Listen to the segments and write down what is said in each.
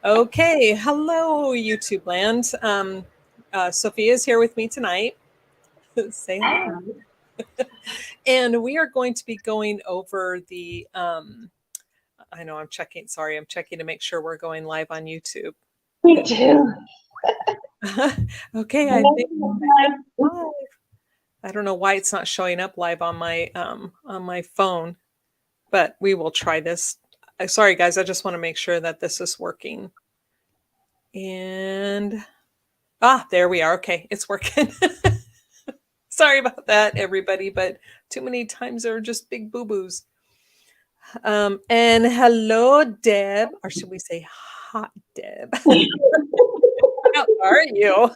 Okay, hello, YouTube land. Sophia is here with me tonight. Say hello. And we are going to be going over the, I know I'm checking, sorry, I'm checking to make sure we're going live on YouTube. Me too. Okay, I think live. I don't know why it's not showing up live on my phone, but we will try this. Sorry, guys, I just want to make sure that this is working. And there we are. Okay, it's working. Sorry about that, everybody, but too many times there are just big boo-boos. And hello, Deb, or should we say hot Deb? How are you?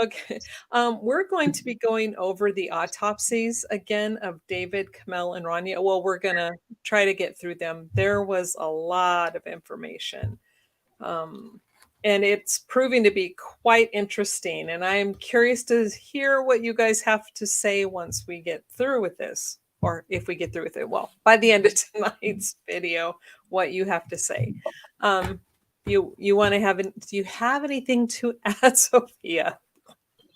Okay. We're going to be going over the autopsies again of David, Komel, and Raniya. Well, we're going to try to get through them. There was a lot of information. And it's proving to be quite interesting. And I'm curious to hear what you guys have to say once we get through with this, or if we get through with it. Well, by the end of tonight's video, what you have to say. You want to have? Do you have anything to add, Sophia?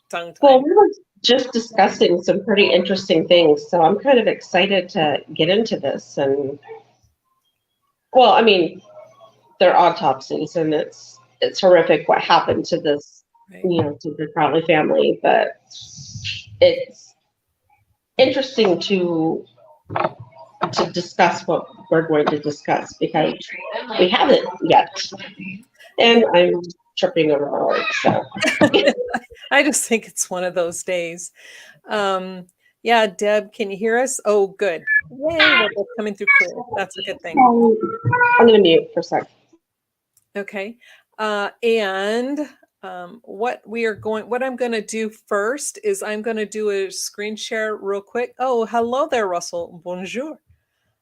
Tongue time. Well, we were just discussing some pretty interesting things, so I'm kind of excited to get into this. And well, I mean, they're autopsies, and it's horrific what happened to this, Right. to the Crowley family. But it's interesting to discuss what we're going to discuss because we haven't yet, and I'm tripping over the words. So I just think it's one of those days. Yeah, Deb, can you hear us? Oh, good. Yay, we're both coming through clear. That's a good thing. I'm going to mute for a sec. Okay. And what I'm going to do first is I'm going to do a screen share real quick. Oh, hello there, Russell. Bonjour.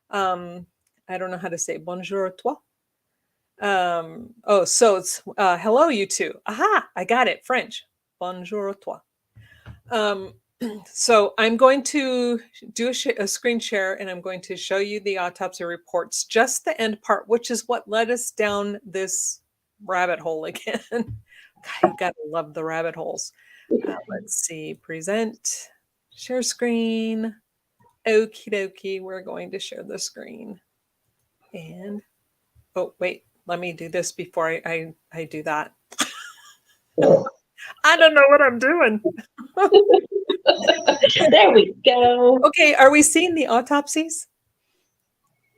I don't know how to say bonjour toi. So it's hello, you two. Aha, I got it. French. Bonjour toi. So I'm going to do a screen share and I'm going to show you the autopsy reports, just the end part, which is what led us down this rabbit hole again. God, you gotta love the rabbit holes. Let's see, present, share screen. Okie dokie, we're going to share the screen. And, oh, wait, let me do this before I do that. I don't know what I'm doing. There we go. Okay, are we seeing the autopsies?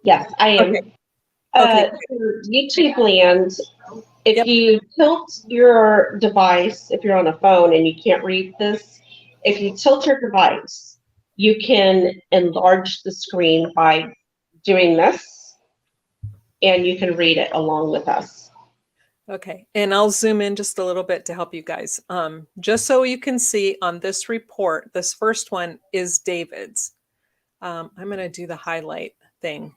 Yes, I am. Okay. YouTube land, if you tilt your device, if you're on a phone and you can't read this, if you tilt your device, you can enlarge the screen by doing this, and you can read it along with us. Okay, and I'll zoom in just a little bit to help you guys. Just so you can see on this report, this first one is David's. I'm going to do the highlight thing.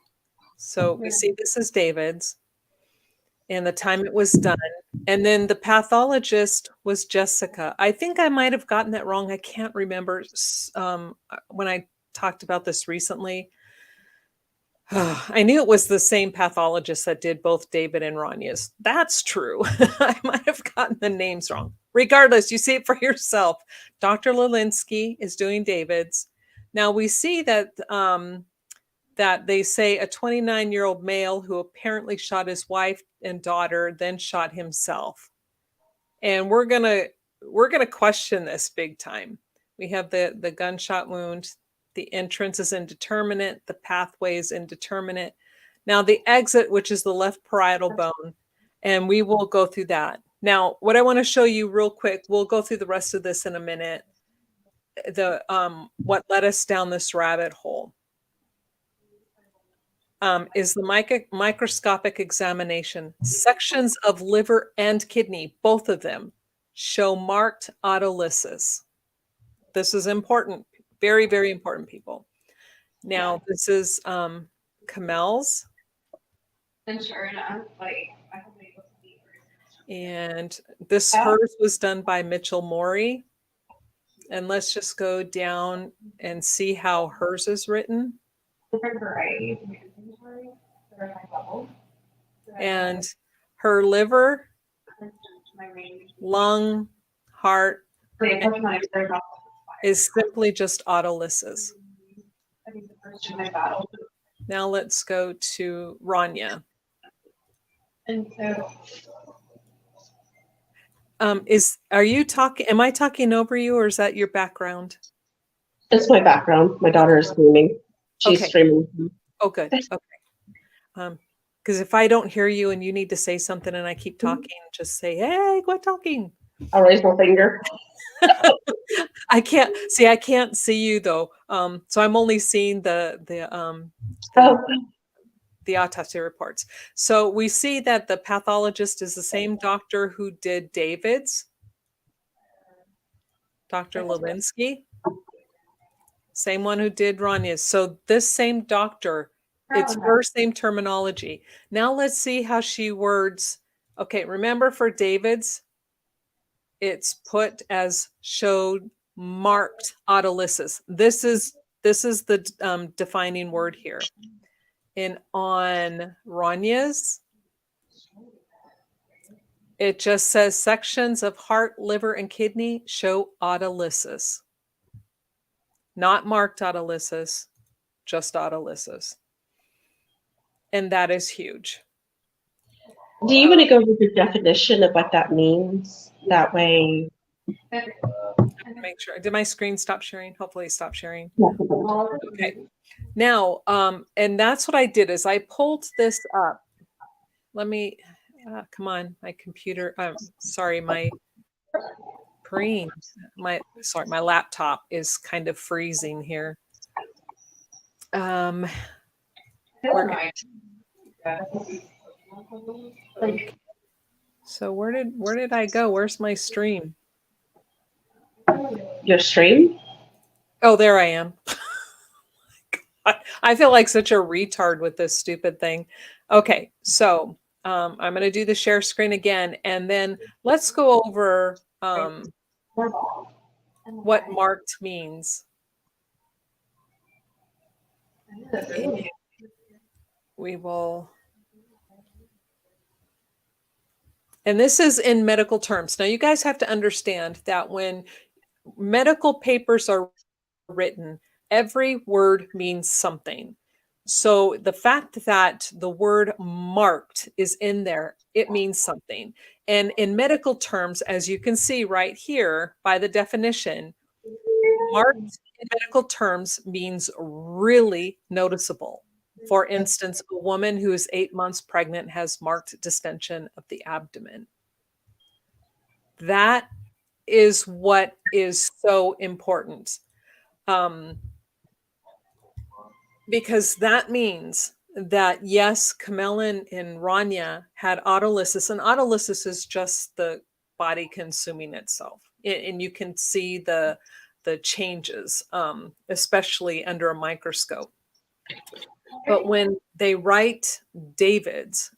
So we see this is David's and the time it was done. And then the pathologist was Jessica. I think I might have gotten that wrong. I can't remember when I talked about this recently. I knew it was the same pathologist that did both David and Raniya's. That's true. I might have gotten the names wrong. Regardless, you see it for yourself. Dr. Lelinski is doing David's. Now we see that that they say a 29-year-old male who apparently shot his wife and daughter, then shot himself. And we're gonna question this big time. We have the gunshot wound. The entrance is indeterminate. The pathway is indeterminate. Now the exit, which is the left parietal bone, and we will go through that. Now, what I want to show you real quick, we'll go through the rest of this in a minute. What led us down this rabbit hole is the microscopic examination. Sections of liver and kidney, both of them, show marked autolysis. This is important. Very, very important, people. Now, this is Komel's. And sure enough, And hers was done by Mitchell Morey. And let's just go down and see how hers is written. different varieties of inventory. And her liver, lung, heart is simply just autolysis. Now let's go to Raniya. And so Are you talking? Am I talking over you, or is that your background? It's my background. My daughter is streaming. She's Okay. streaming. Oh, good. Okay. Because if I don't hear you and you need to say something and I keep talking, just say, "Hey, quit talking." I'll raise my finger. I can't see you though. So I'm only seeing Oh, the autopsy reports. So we see that the pathologist is the same doctor who did David's, Dr. Lewinsky, same one who did Raniya's. So this same doctor, it's her same terminology. Now let's see how she words. Okay, remember for David's, it's put as showed marked autolysis. This is the defining word here. And on Raniya's, it just says sections of heart, liver, and kidney show autolysis. Not marked autolysis, just autolysis. And that is huge. do you want to go over the definition of what that means? That way. Make sure. Did my screen stop sharing? Hopefully stop sharing. Okay. Okay. Now, and that's what I did is I pulled this up. Let me, come on, my computer. Sorry, my screen, my laptop is kind of freezing here. Okay. So where did I go? Where's my stream? Your stream? Oh, there I am. I feel like such a retard with this stupid thing. Okay, so I'm going to do the share screen again, and then let's go over what marked means. We will, and this is in medical terms. Now, you guys have to understand that when medical papers are written, every word means something. So the fact that the word marked is in there, it means something. And in medical terms, as you can see right here by the definition, marked in medical terms means really noticeable. For instance, a woman who is 8 months pregnant has marked distension of the abdomen. That is what is so important. Because that means that, yes, Komel and Raniya had autolysis, and autolysis is just the body consuming itself. And you can see the changes, especially under a microscope. But when they write David's,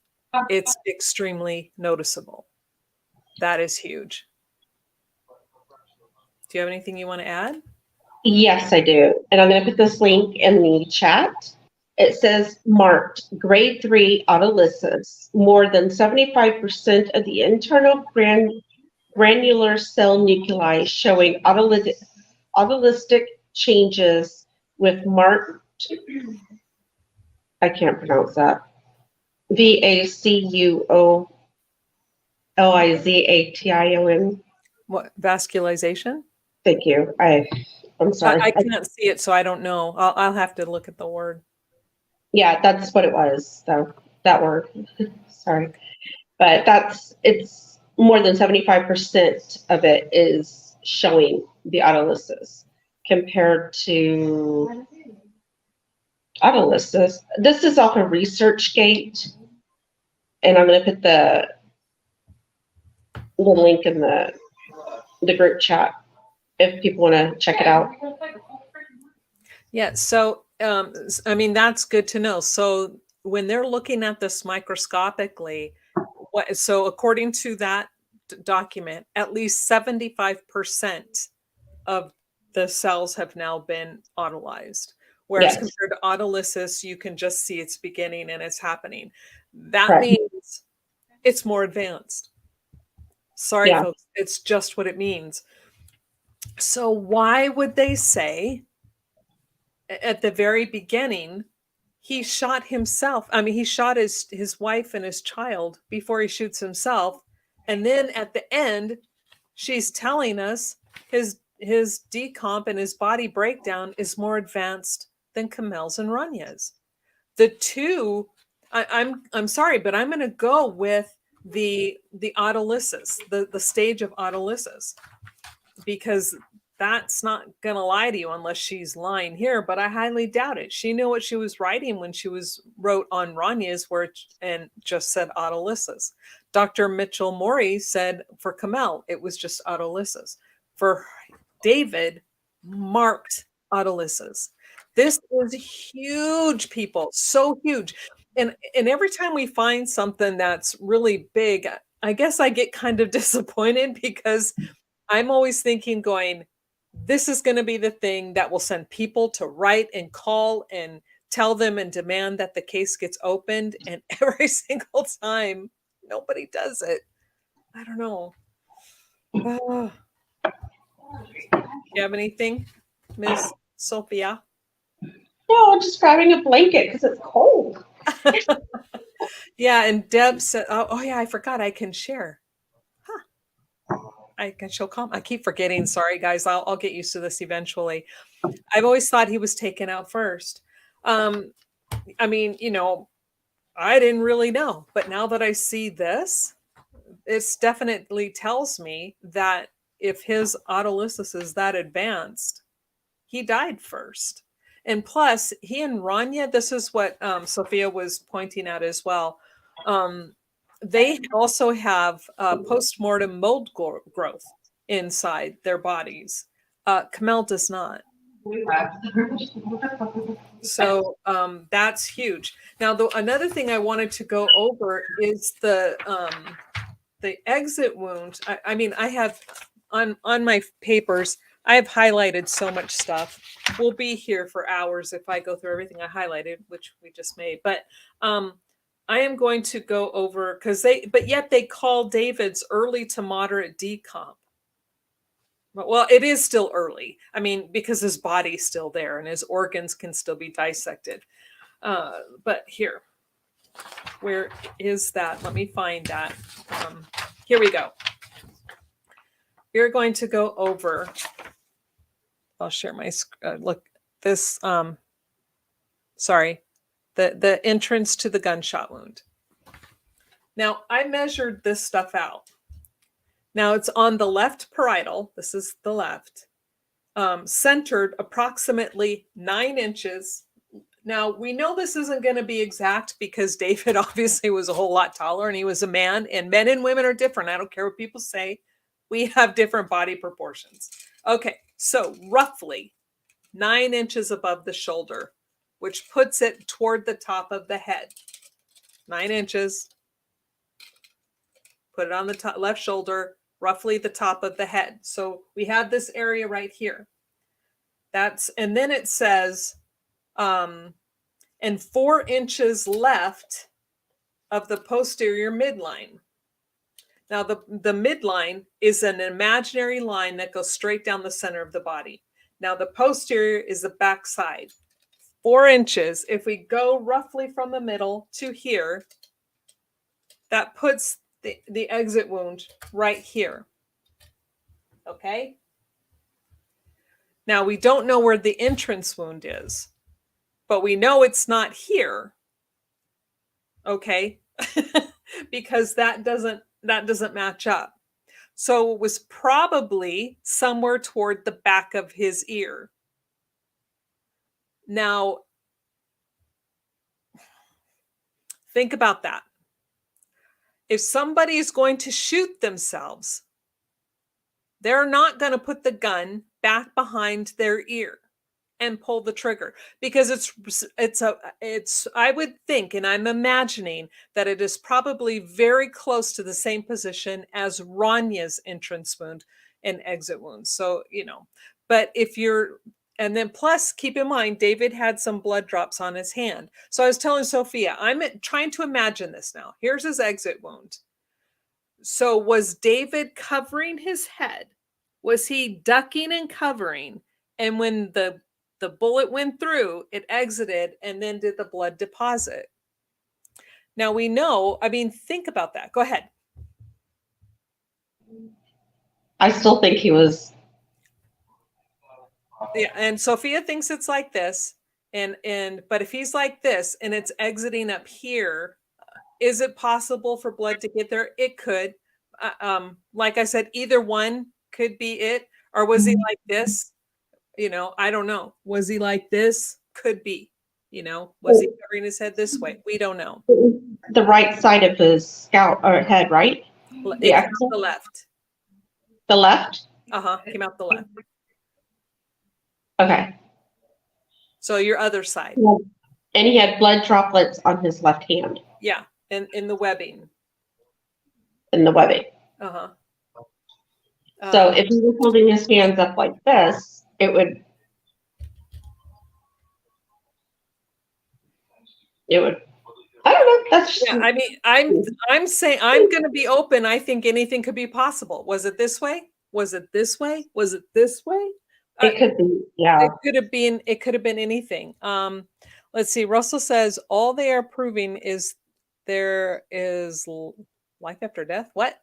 it's extremely noticeable. That is huge. Do you have anything you want to add? Yes, I do. And I'm going to put this link in the chat. It says marked grade 3 autolysis. More than 75% of the internal granular cell nuclei showing autolytic changes with marked, I can't pronounce that, VACUOLIZATION. What, vascularization? Thank you. I'm sorry. I can't see it, so I don't know. I'll have to look at the word. Yeah, that's what it was. So that word. Sorry. But it's more than 75% of it is showing the autolysis compared to autolysis. This is off of ResearchGate, and I'm going to put the link in the group chat if people want to check it out. Yeah, so I mean, that's good to know. So when they're looking at this microscopically, so according to that document, at least 75% of the cells have now been autolyzed. Whereas Yes. compared to autolysis, you can just see it's beginning and it's happening. That Correct. means it's more advanced. Sorry, Yeah. folks, it's just what it means. So why would they say at the very beginning he shot himself? I mean, he shot his wife and his child before he shoots himself, and then at the end she's telling us his decomp and his body breakdown is more advanced than Komel's and Raniya's. The two, I'm sorry, but I'm going to go with the autolysis, the stage of autolysis, because that's not going to lie to you unless she's lying here, but I highly doubt it. She knew what she was writing when she wrote on Raniya's and just said autolysis. Dr. Mitchell Morey said for Komel, it was just autolysis. For David, marked autolysis. This is huge, people, so huge. And every time we find something that's really big, I guess I get kind of disappointed because I'm always thinking, going, this is going to be the thing that will send people to write and call and tell them and demand that the case gets opened. And every single time, nobody does it. I don't know. Oh. You have anything, Ms. Sophia? No, I'm just grabbing a blanket because it's cold. Yeah, and Deb said, oh yeah, I forgot I can share. I can show I keep forgetting. Sorry, guys. I'll get used to this eventually. I've always thought he was taken out first. I mean, I didn't really know, but now that I see this, it definitely tells me that if his autolysis is that advanced, he died first. And plus, he and Raniya, this is what Sophia was pointing out as well. They also have post-mortem mold growth inside their bodies. Komel does not. So that's huge. Now, another thing I wanted to go over is the exit wound. I mean, I have on my papers, I have highlighted so much stuff. We'll be here for hours if I go through everything I highlighted, which we just made. But I am going to go over but yet they call David's early to moderate decomp. Well, it is still early. I mean, because his body's still there and his organs can still be dissected. But here, where is that? Let me find that. Here we go. We're going to go over. I'll share my look. This. Sorry, the entrance to the gunshot wound. Now I measured this stuff out. Now it's on the left parietal. This is the left, centered approximately 9 inches. Now we know this isn't going to be exact because David obviously was a whole lot taller and he was a man, and men and women are different. I don't care what people say. We have different body proportions. Okay, so roughly 9 inches above the shoulder, which puts it toward the top of the head. 9 inches. Put it on the top, left shoulder, roughly the top of the head. So we have this area right here. And then it says, and 4 inches left of the posterior midline. Now, the midline is an imaginary line that goes straight down the center of the body. Now, the posterior is the back side. 4 inches, if we go roughly from the middle to here, that puts the exit wound right here. Okay? Now, we don't know where the entrance wound is, but we know it's not here. Okay? Because that doesn't match up. So it was probably somewhere toward the back of his ear. Now, think about that. If somebody is going to shoot themselves, they're not going to put the gun back behind their ear and pull the trigger, because I would think, and I'm imagining that it is probably very close to the same position as Raniya's entrance wound and exit wound. So, but and then plus keep in mind, David had some blood drops on his hand. So I was telling Sophia, I'm trying to imagine this now. Here's his exit wound. So was David covering his head? Was he ducking and covering? And when the bullet went through, it exited and then did the blood deposit. Now we know, I mean, think about that. Go ahead. I still think he was. Yeah, and Sophia thinks it's like this. But if he's like this and it's exiting up here, is it possible for blood to get there? It could. Like I said, either one could be it. Or was he like this? You know, I don't know. Was he like this? Could be. You know, was he covering his head this way? We don't know. The right side of his scalp or head, right? It came out the left. The left? Came out the left. Okay. So your other side. And he had blood droplets on his left hand. Yeah, and in the webbing. In the webbing. So if he was holding his hands up like this, it would. I don't know. That's just, yeah. I mean, I'm saying I'm going to be open. I think anything could be possible. Was it this way? Was it this way? Was it this way? it could be. Yeah. It could have been. It could have been anything. Let's see. Russell says all they are proving is there is life after death. What?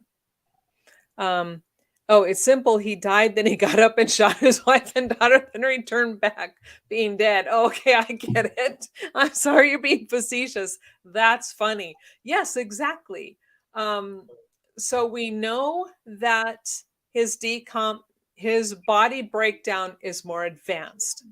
Oh, it's simple. He died, then he got up and shot his wife and daughter, then returned back being dead. Okay, I get it. I'm sorry you're being facetious. That's funny. Yes, exactly. So we know that his body breakdown is more advanced.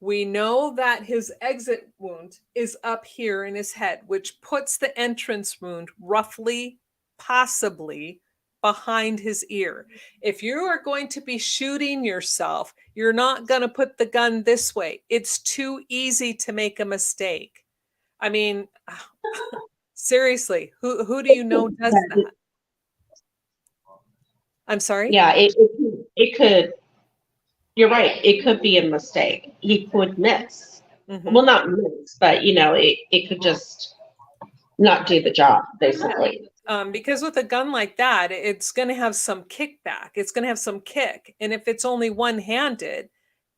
We know that his exit wound is up here in his head, which puts the entrance wound roughly, possibly, behind his ear. If you are going to be shooting yourself, you're not going to put the gun this way. It's too easy to make a mistake. I mean, seriously, who do you know does that? I'm sorry? Yeah, it could. You're right. It could be a mistake. He could miss. Mhm. Well, not miss, but it could just not do the job, basically. Because with a gun like that, it's going to have some kickback. It's going to have some kick. And if it's only one-handed,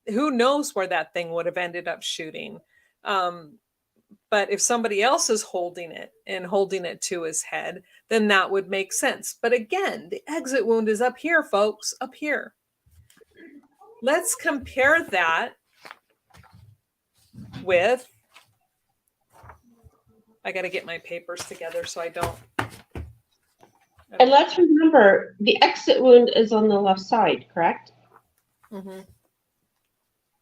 who knows where that thing would have ended up shooting. But if somebody else is holding it to his head, then that would make sense. But again, the exit wound is up here, folks, up here. Let's compare that with, I got to get my papers together so I don't. And let's remember, the exit wound is on the left side, correct? Mm-hmm.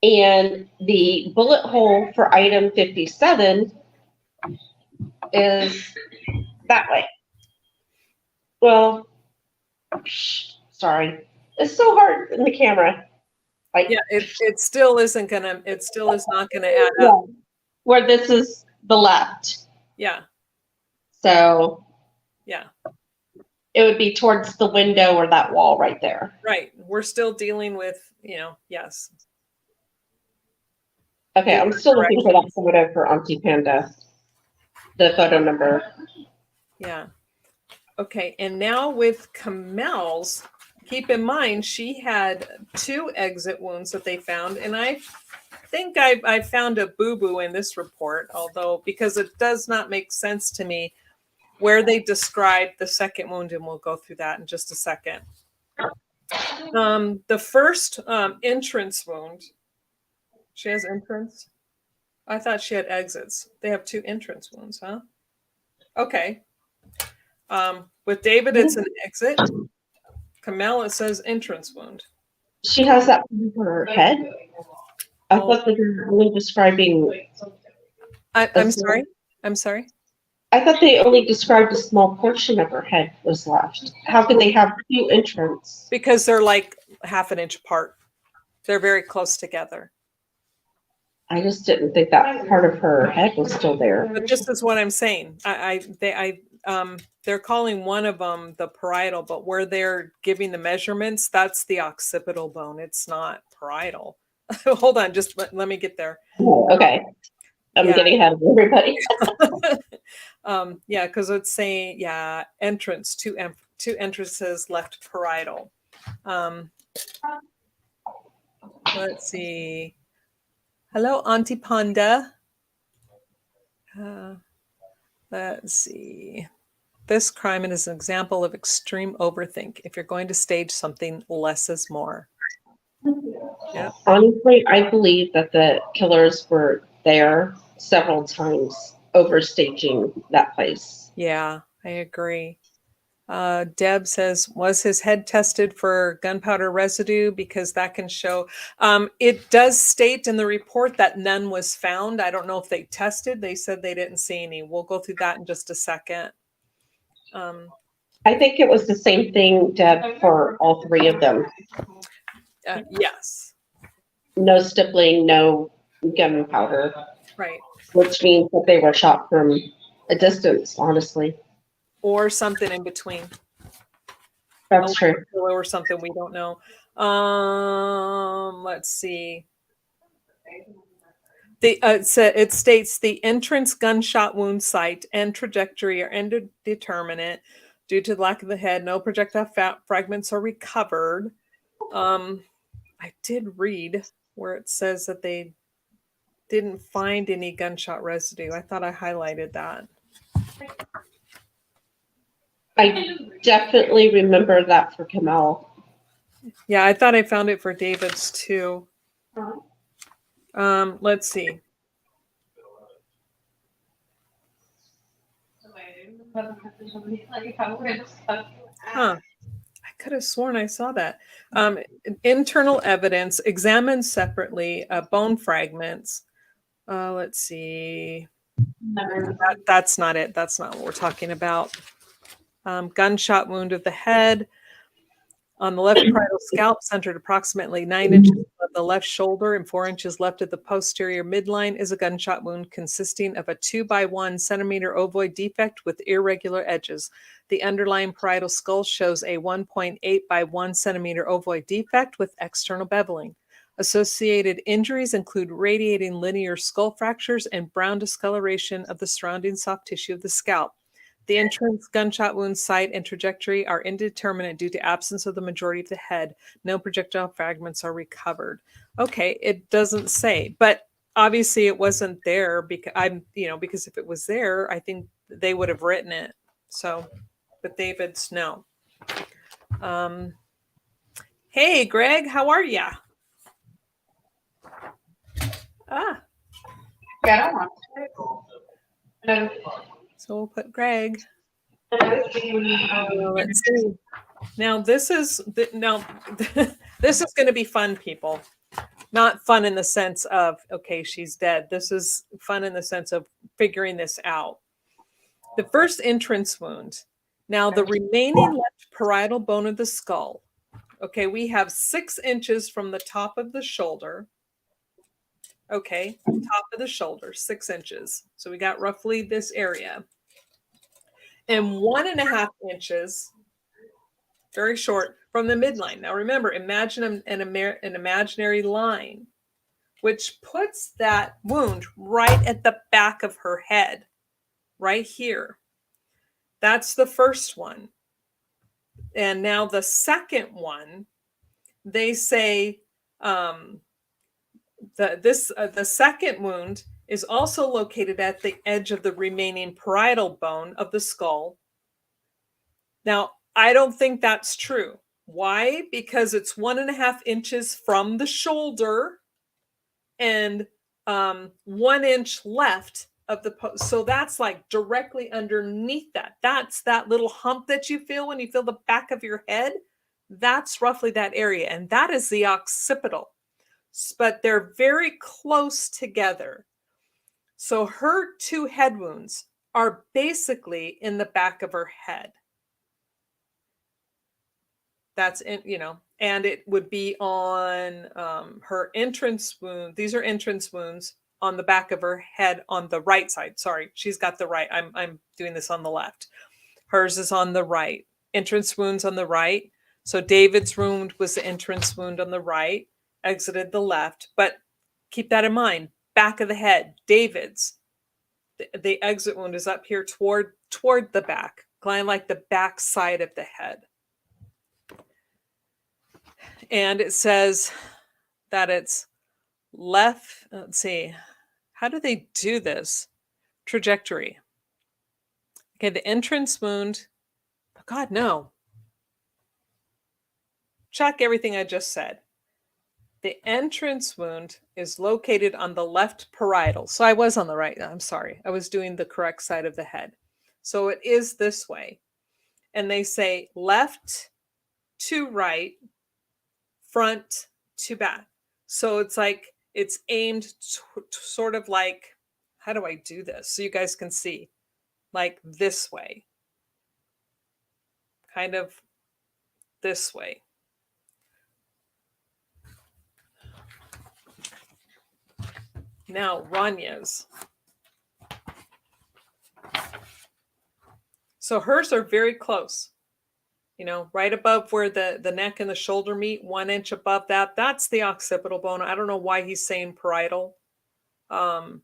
And the bullet hole for item 57 is that way. Well, sorry. It's so hard in the camera. Yeah, it still is not gonna add up. Where this is the left. Yeah. So yeah. It would be towards the window or that wall right there. Right. We're still dealing with, yes. Okay, I'm still looking for that photo for Auntie Panda. The photo number. Yeah. Okay, and now with Komel's, keep in mind she had 2 exit wounds that they found, and I think I found a boo-boo in this report, although because it does not make sense to me where they describe the second wound, and we'll go through that in just a second. The first entrance wound, she has entrance? I thought she had exits. They have 2 entrance wounds, huh? Okay. With David, it's an exit. Komel, it says entrance wound. She has that for her head? I thought they were only describing... I'm sorry? I'm sorry? I thought they only described a small portion of her head was left. How could they have 2 entrance? Because they're like half an inch apart. They're very close together. I just didn't think that part of her head was still there. But this is what I'm saying. They're calling one of them the parietal, but where they're giving the measurements, that's the occipital bone. It's not parietal. Hold on, just let me get there. Okay. I'm getting ahead of everybody. Yeah, because it's saying, yeah, entrance, two entrances left parietal. Let's see. Hello, Auntie Panda. Let's see. This crime is an example of extreme overthink. If you're going to stage something, less is more. Yeah. Honestly, I believe that the killers were there several times, overstaging that place. Yeah, I agree. Deb says, was his head tested for gunpowder residue? Because that can show. It does state in the report that none was found. I don't know if they tested. They said they didn't see any. We'll go through that in just a second. I think it was the same thing, Deb, for all three of them. Yes. No stippling, no gunpowder, Right. which means that they were shot from a distance, honestly. Or something in between. That's true. Or something we don't know. Let's see. It states the entrance gunshot wound site and trajectory are indeterminate due to the lack of the head. No projectile fragments are recovered. I did read where it says that they didn't find any gunshot residue. I thought I highlighted that. I definitely remember that for Komel. Yeah, I thought I found it for David's too. Let's see. Huh. I could have sworn I saw that. Internal evidence examined separately, bone fragments. Let's see. That's not it. That's not what we're talking about. Gunshot wound of the head. On the left parietal scalp, centered approximately 9 inches above the left shoulder and 4 inches left of the posterior midline, is a gunshot wound consisting of a 2 by 1 centimeter ovoid defect with irregular edges. The underlying parietal skull shows a 1.8 by 1 centimeter ovoid defect with external beveling. Associated injuries include radiating linear skull fractures and brown discoloration of the surrounding soft tissue of the scalp. The entrance gunshot wound site and trajectory are indeterminate due to absence of the majority of the head. No projectile fragments are recovered. Okay, it doesn't say, but obviously it wasn't there because if it was there, I think they would have written it. So, but David's no. Hey, Greg, how are ya? So we'll put Greg. Let's see. Now this is this is going to be fun, people. Not fun in the sense of okay, she's dead. This is fun in the sense of figuring this out. The first entrance wound. Now the remaining left parietal bone of the skull. Okay, we have 6 inches from the top of the shoulder. Okay, top of the shoulder, 6 inches. So we got roughly this area. And 1.5 inches, very short, from the midline. Now remember, imagine an imaginary line, which puts that wound right at the back of her head, right here. That's the first one. And now the second one, they say the second wound is also located at the edge of the remaining parietal bone of the skull. Now, I don't think that's true. Why? Because it's 1.5 inches from the shoulder and 1 inch left of the post. So that's like directly underneath that. That's that little hump that you feel when you feel the back of your head. That's roughly that area. And that is the occipital. But they're very close together. So her 2 head wounds are basically in the back of her head. That's and it would be on her entrance wound. These are entrance wounds on the back of her head on the right side. Sorry, she's got the right. I'm doing this on the left. Hers is on the right. Entrance wounds on the right. So David's wound was the entrance wound on the right, exited the left. But keep that in mind. Back of the head, David's The exit wound is up here toward the back, kind of like the back side of the head. And it says that it's left, let's see, how do they do this? Trajectory. Okay, the entrance wound, oh God, no. Check everything I just said. The entrance wound is located on the left parietal. So I was on the right. I'm sorry. I was doing the correct side of the head. So it is this way. And they say left to right, front to back. So it's like it's aimed sort of like, how do I do this? So you guys can see, like this way, kind of this way. Now, Raniya's. So hers are very close, you know, right above where the neck and the shoulder meet, 1 inch above that. That's the occipital bone. I don't know why he's saying parietal. Because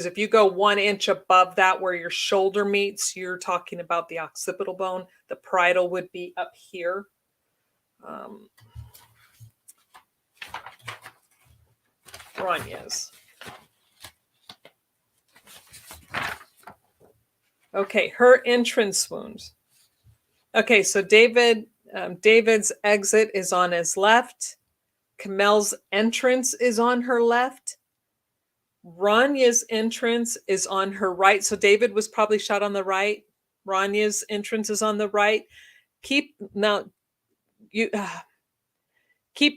if you go 1 inch above that where your shoulder meets, you're talking about the occipital bone. The parietal would be up here. Raniya's. Okay, her entrance wound. Okay, so David's exit is on his left. Komel's entrance is on her left. Raniya's entrance is on her right. So David was probably shot on the right. Raniya's entrance is on the right. Keep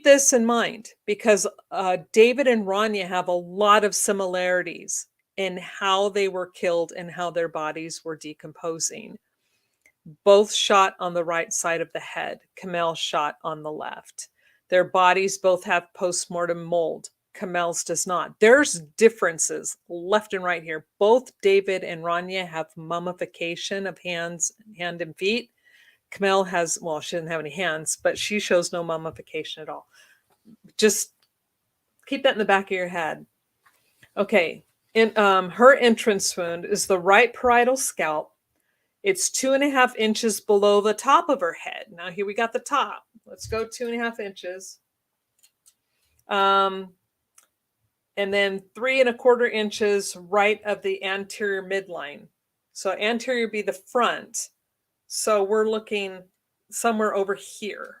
this in mind, because David and Raniya have a lot of similarities in how they were killed and how their bodies were decomposing. Both shot on the right side of the head. Komel shot on the left. Their bodies both have postmortem mold. Komel's does not. There's differences left and right here. Both David and Raniya have mummification of hand and feet. Komel has, well, she doesn't have any hands, but she shows no mummification at all. Just keep that in the back of your head. Okay, her entrance wound is the right parietal scalp. It's 2.5 inches below the top of her head. Now here we got the top. Let's go 2.5 inches. And then 3.25 inches right of the anterior midline. So anterior be the front. So we're looking somewhere over here.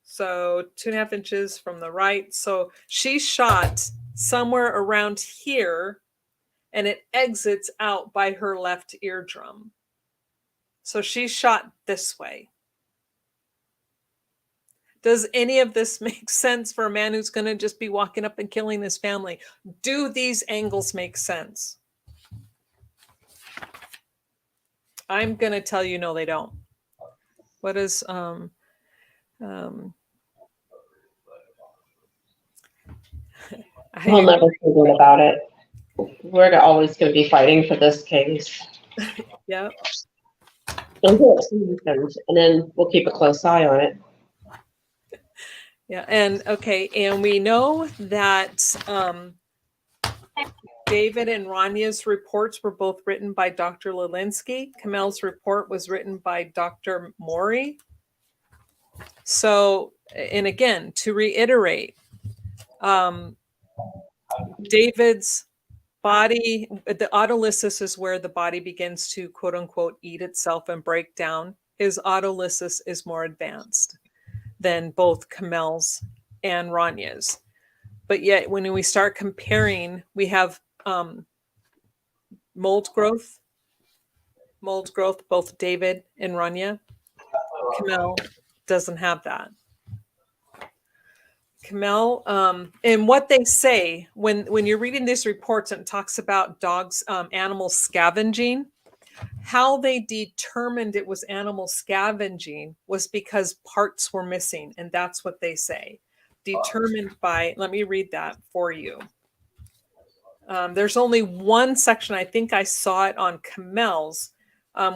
So 2.5 inches from the right. So she shot somewhere around here, and it exits out by her left eardrum. So she shot this way. Does any of this make sense for a man who's going to just be walking up and killing his family? Do these angles make sense? I'm going to tell you, no, they don't. What is, We'll never forget about it. We're always going to be fighting for this case. Yeah. Until it happens, and then we'll keep a close eye on it. Yeah, and okay, and we know that David and Raniya's reports were both written by Dr. Lelinski. Komel's report was written by Dr. Mori. So, and again, to reiterate, David's body, the autolysis is where the body begins to quote unquote eat itself and break down. His autolysis is more advanced than both Komel's and Raniya's. But yet when we start comparing, we have mold growth, both David and Raniya. Komel doesn't have that. Komel, and what they say when you're reading these reports and it talks about dogs, animals scavenging, how they determined it was animal scavenging was because parts were missing. And that's what they say. Determined by, let me read that for you. There's only one section, I think I saw it on Komel's,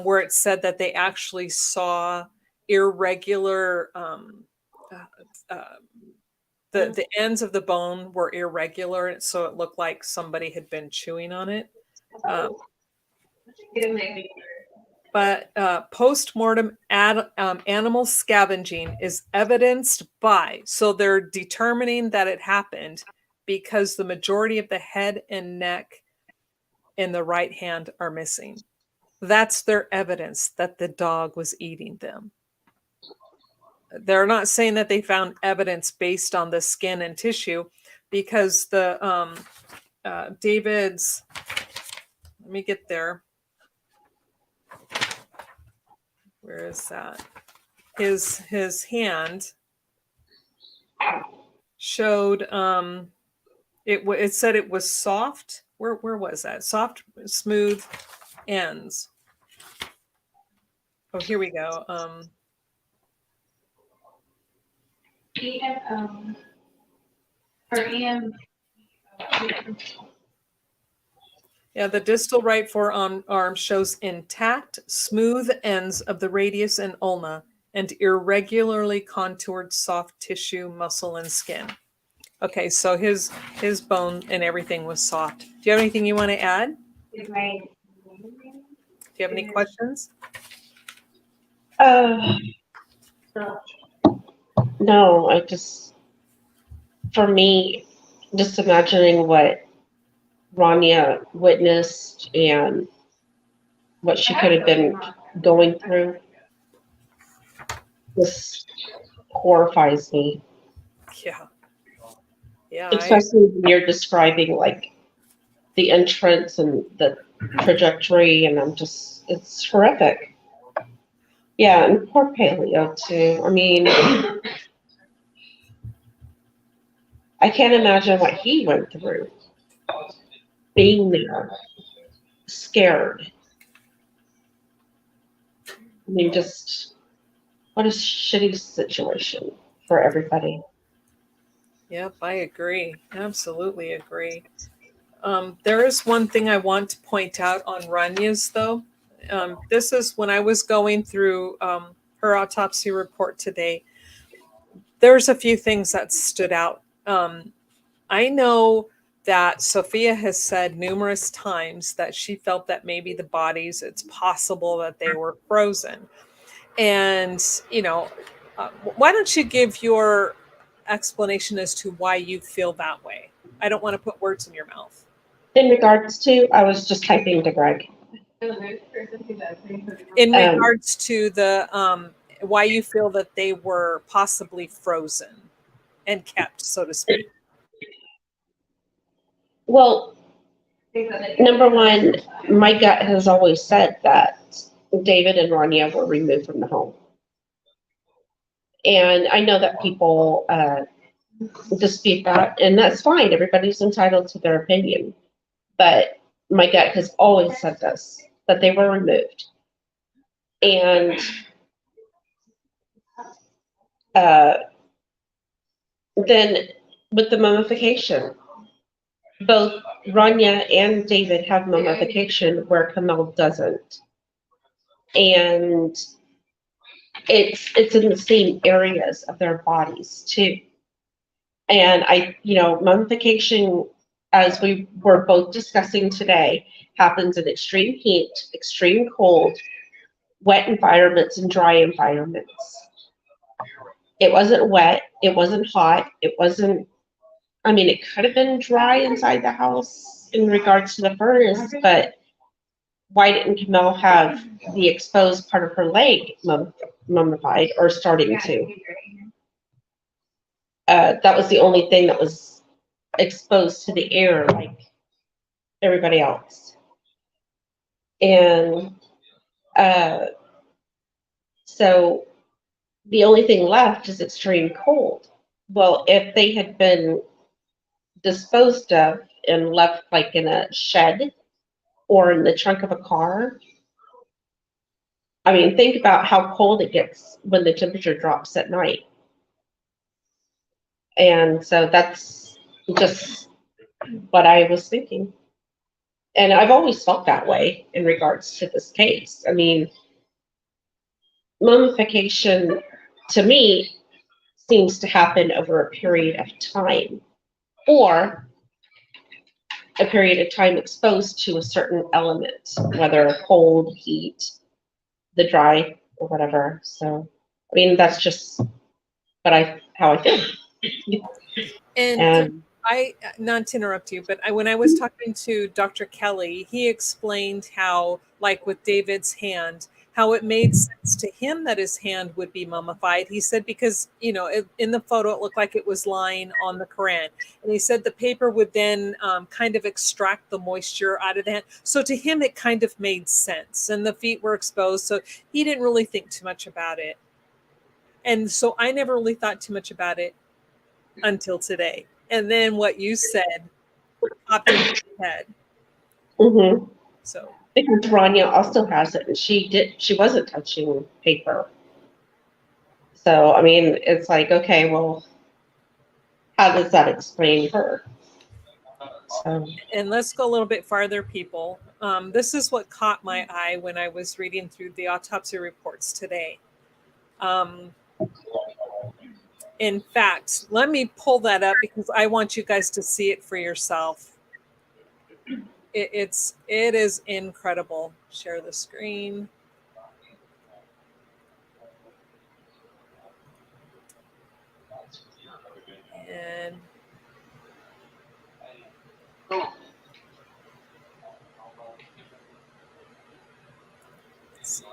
where it said that they actually saw irregular The ends of the bone were irregular, so it looked like somebody had been chewing on it. But post-mortem animal scavenging is evidenced by, so they're determining that it happened because the majority of the head and neck in the right hand are missing. That's their evidence that the dog was eating them. They're not saying that they found evidence based on the skin and tissue, because the David's, let me get there. Where is that? His hand showed it said it was soft. Where was that? Soft, smooth ends. Oh, here we go. Yeah, the distal right forearm shows intact, smooth ends of the radius and ulna and irregularly contoured soft tissue, muscle, and skin. Okay, so his bone and everything was soft. Do you have anything you want to add? Do you have any questions? No, I just, for me, just imagining what Raniya witnessed and what she could have been going through just horrifies me. Yeah. Yeah. Especially when you're describing like the entrance and the trajectory, and it's horrific. Yeah, and poor Paleo too. I mean, I can't imagine what he went through. Being there, scared. I mean, just what a shitty situation for everybody. Yep, I agree. Absolutely agree. There is one thing I want to point out on Raniya's, though. This is when I was going through her autopsy report today. There's a few things that stood out. I know that Sophia has said numerous times that she felt that maybe the bodies, it's possible that they were frozen. And, why don't you give your explanation as to why you feel that way? I don't want to put words in your mouth. In regards to, I was just typing to Greg. In regards to the why you feel that they were possibly frozen and kept, so to speak. Well, number one, my gut has always said that David and Raniya were removed from the home. And I know that people dispute that, and that's fine. Everybody's entitled to their opinion. But my gut has always said this, that they were removed. And then with the mummification, both Raniya and David have mummification where Komel doesn't. And it's in the same areas of their bodies too. And mummification, as we were both discussing today, happens in extreme heat, extreme cold, wet environments, and dry environments. It wasn't wet, it wasn't hot, it could have been dry inside the house in regards to the furnace, but why didn't Komel have the exposed part of her leg mummified or starting to? That was the only thing that was exposed to the air like everybody else. And so the only thing left is extreme cold. Well, if they had been disposed of and left like in a shed or in the trunk of a car, think about how cold it gets when the temperature drops at night. And so that's just what I was thinking. And I've always felt that way in regards to this case. Mummification, to me, seems to happen over a period of time, or a period of time exposed to a certain element, whether cold, heat, the dry, or whatever. So, I mean, that's just how I feel. And I, not to interrupt you, but when I was talking to Dr. Kelly, he explained how, like with David's hand, how it made sense to him that his hand would be mummified. He said because, in the photo, it looked like it was lying on the Quran. And he said the paper would then kind of extract the moisture out of the hand. So to him, it kind of made sense. And the feet were exposed. So he didn't really think too much about it. And so I never really thought too much about it until today. And then what you said popped into my head. Mm-hmm. So because Raniya also has it, and she wasn't touching paper. So I mean, it's like, okay, well, how does that explain her? So. And let's go a little bit farther, people. This is what caught my eye when I was reading through the autopsy reports today. In fact, let me pull that up because I want you guys to see it for yourself. It is incredible. Share the screen. And let's see.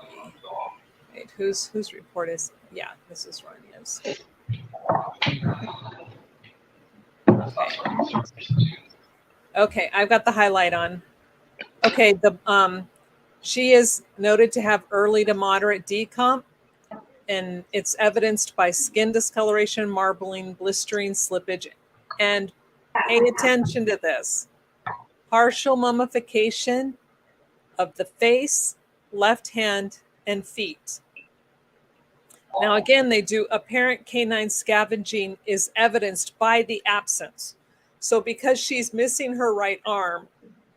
Wait, whose report is? Yeah, this is Raniya's. Okay, I've got the highlight on. Okay, she is noted to have early to moderate decomp, and it's evidenced by skin discoloration, marbling, blistering, slippage, and pay attention to this. Partial mummification of the face, left hand, and feet. Now, again, they do apparent canine scavenging is evidenced by the absence. So because she's missing her right arm,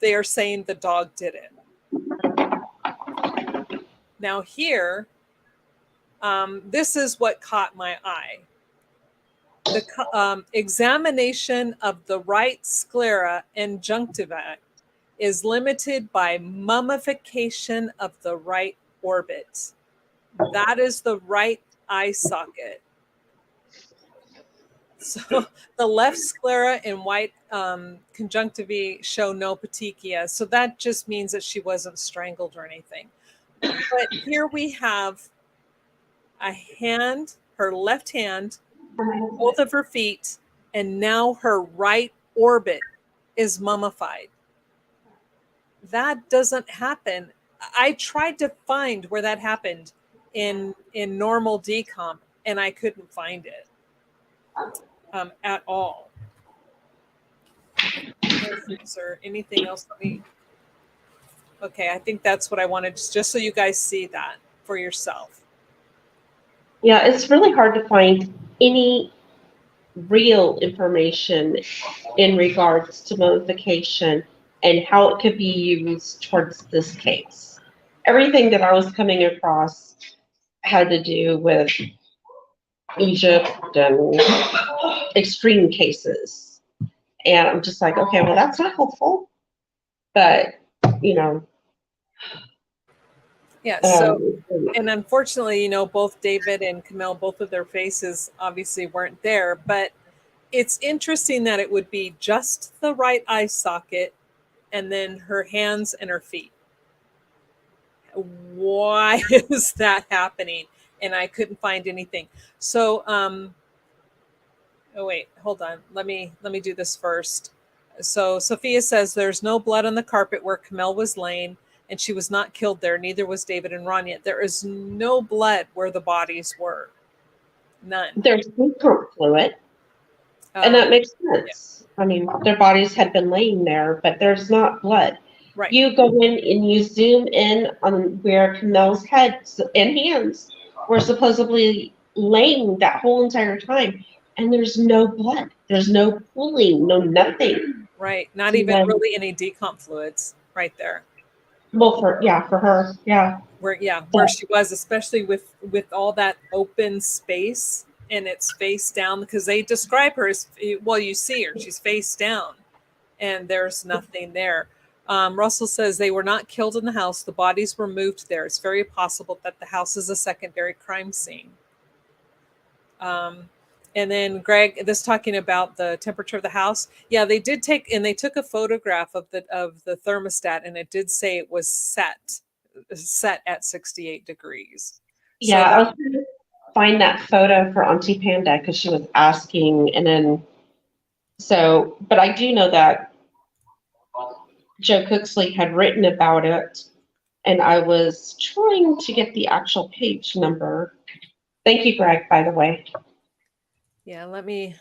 they are saying the dog did it. Now here, this is what caught my eye. The examination of the right sclera injunctiva is limited by mummification of the right orbit. That is the right eye socket. So the left sclera and white conjunctivae show no petechia. So that just means that she wasn't strangled or anything. But here we have a hand, her left hand, both of her feet, and now her right orbit is mummified. That doesn't happen. I tried to find where that happened in normal decomp, and I couldn't find it at all. Is there anything else that we... Okay, I think that's what I wanted, just so you guys see that for yourself. Yeah, it's really hard to find any real information in regards to mummification and how it could be used towards this case. Everything that I was coming across had to do with Egypt and extreme cases. And I'm just like, okay, well, that's not helpful. But, Yeah, so, and unfortunately, both David and Komel, both of their faces obviously weren't there, but it's interesting that it would be just the right eye socket and then her hands and her feet. Why is that happening? And I couldn't find anything. So, oh wait, hold on. Let me do this first. So Sophia says there's no blood on the carpet where Komel was laying, and she was not killed there. Neither was David and Raniya. There is no blood where the bodies were. None. There's decomp fluid, and that makes sense. Yeah. I mean, their bodies had been laying there, but there's not blood. Right. You go in and you zoom in on where Komel's head and hands were supposedly laying that whole entire time, and there's no blood. There's no pooling, no nothing. Right. Not even really any decomp fluids right there. Well, for her, yeah. Where she was, especially with all that open space and it's face down because they describe her as, well, you see her, she's face down and there's nothing there. Russell says they were not killed in the house. The bodies were moved there. It's very possible that the house is a secondary crime scene. And then Greg, this talking about the temperature of the house. Yeah, they did took a photograph of the thermostat, and it did say it was set at 68 degrees. Yeah, I was trying to find that photo for Auntie Panda because she was asking, and then but I do know that Joe Cooksley had written about it, and I was trying to get the actual page number. Thank you, Greg, by the way. Yeah, let me,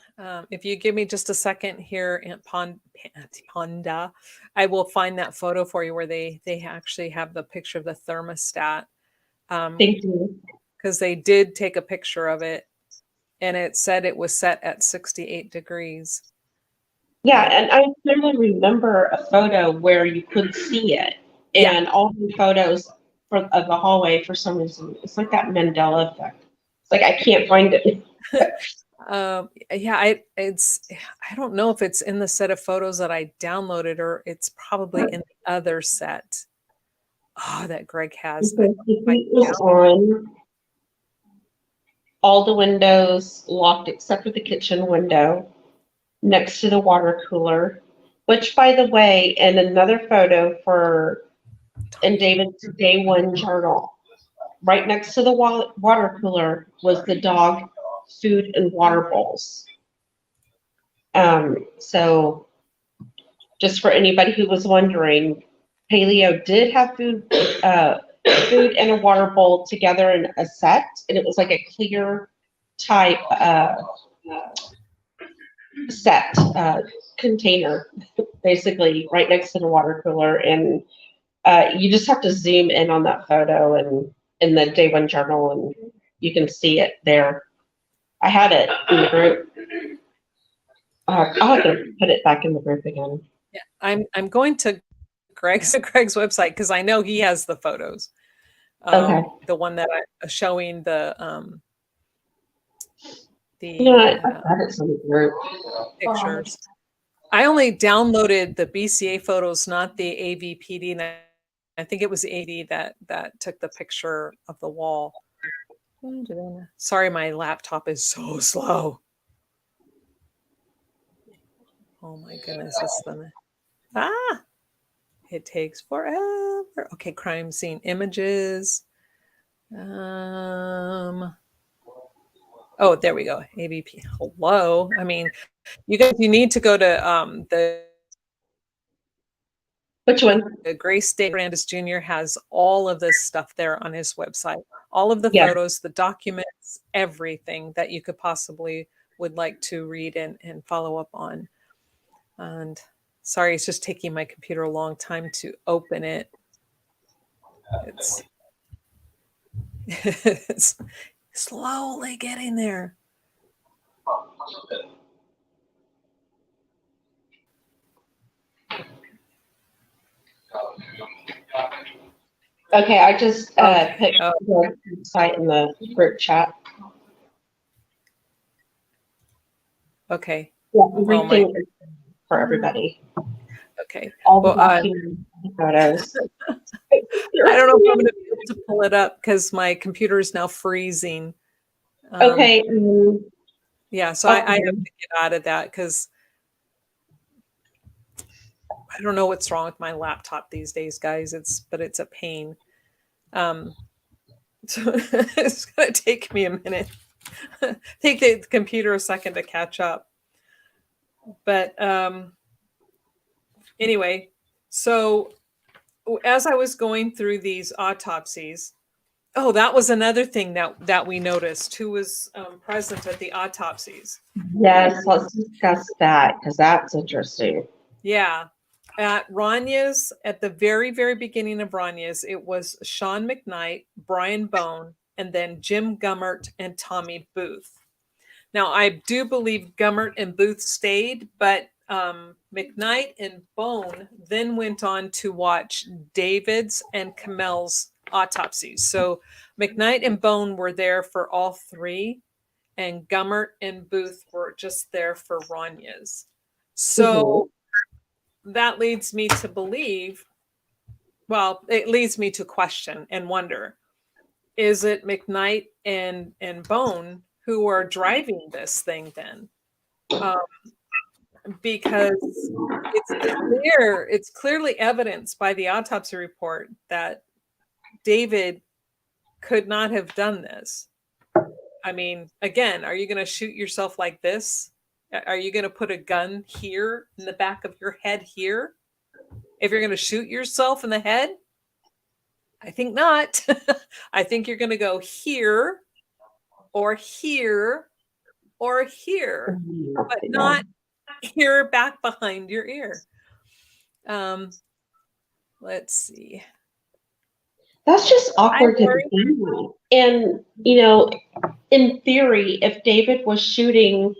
if you give me just a second here, Aunt Panda, I will find that photo for you where they actually have the picture of the thermostat. Thank you. Because they did take a picture of it, and it said it was set at 68 degrees. Yeah, and I clearly remember a photo where you could see it, and all the photos of the hallway, for some reason, it's like that Mandela effect. It's like I can't find it. Yeah, I don't know if it's in the set of photos that I downloaded or it's probably in the other set. Oh, that Greg has. It was on all the windows locked except for the kitchen window next to the water cooler, which, by the way, in another photo in David's day one journal, right next to the water cooler was the dog food and water bowls. So just for anybody who was wondering, Paleo did have food and a water bowl together in a set, and it was like a clear type set container, basically right next to the water cooler. And you just have to zoom in on that photo and in the day one journal, and you can see it there. I had it in the group. I'll have to put it back in the group again. Yeah, I'm going to Greg's website because I know he has the photos. Okay. The one that I showing the I had it in the group. pictures. I only downloaded the BCA photos, not the AVPD. And I think it was AD that took the picture of the wall. Sorry, my laptop is so slow. Oh my goodness, it takes forever. Okay, crime scene images. Oh, there we go. AVP. Hello. I mean, you guys, you need to go to Which one? Grace Day Brandis Jr. has all of this stuff there on his website. All of the photos, the documents, everything that you could possibly would like to read and follow up on. And sorry, it's just taking my computer a long time to open it. It's slowly getting there. Okay, I just put the website in the group chat. Okay. Yeah, everything for everybody. Okay. All the photos. I don't know if I'm going to be able to pull it up because my computer is now freezing. Okay. Yeah, so I have to get out of that because I don't know what's wrong with my laptop these days, guys. But it's a pain. So it's going to take me a minute. Take the computer a second to catch up. But anyway, so as I was going through these autopsies, that was another thing that we noticed. Who was present at the autopsies? Yes, let's discuss that because that's interesting. Yeah. At Raniya's, at the very, very beginning of Raniya's, it was Sean McKnight, Brian Bone, and then Jim Gummert and Tommy Booth. Now, I do believe Gummert and Booth stayed, but McKnight and Bone then went on to watch David's and Komel's autopsies. So McKnight and Bone were there for all three. and Gummert and Booth were just there for Raniya's. So that leads me to believe, well, it leads me to question and wonder, is it McKnight and Bone who are driving this thing then? Because it's clearly evidenced by the autopsy report that David could not have done this. I mean, again, are you going to shoot yourself like this? Are you going to put a gun here in the back of your head here? If you're going to shoot yourself in the head? I think not. I think you're going to go here or here or here, but not here back behind your ear. Let's see. That's just awkward to begin. And, you know, in theory, if David was shooting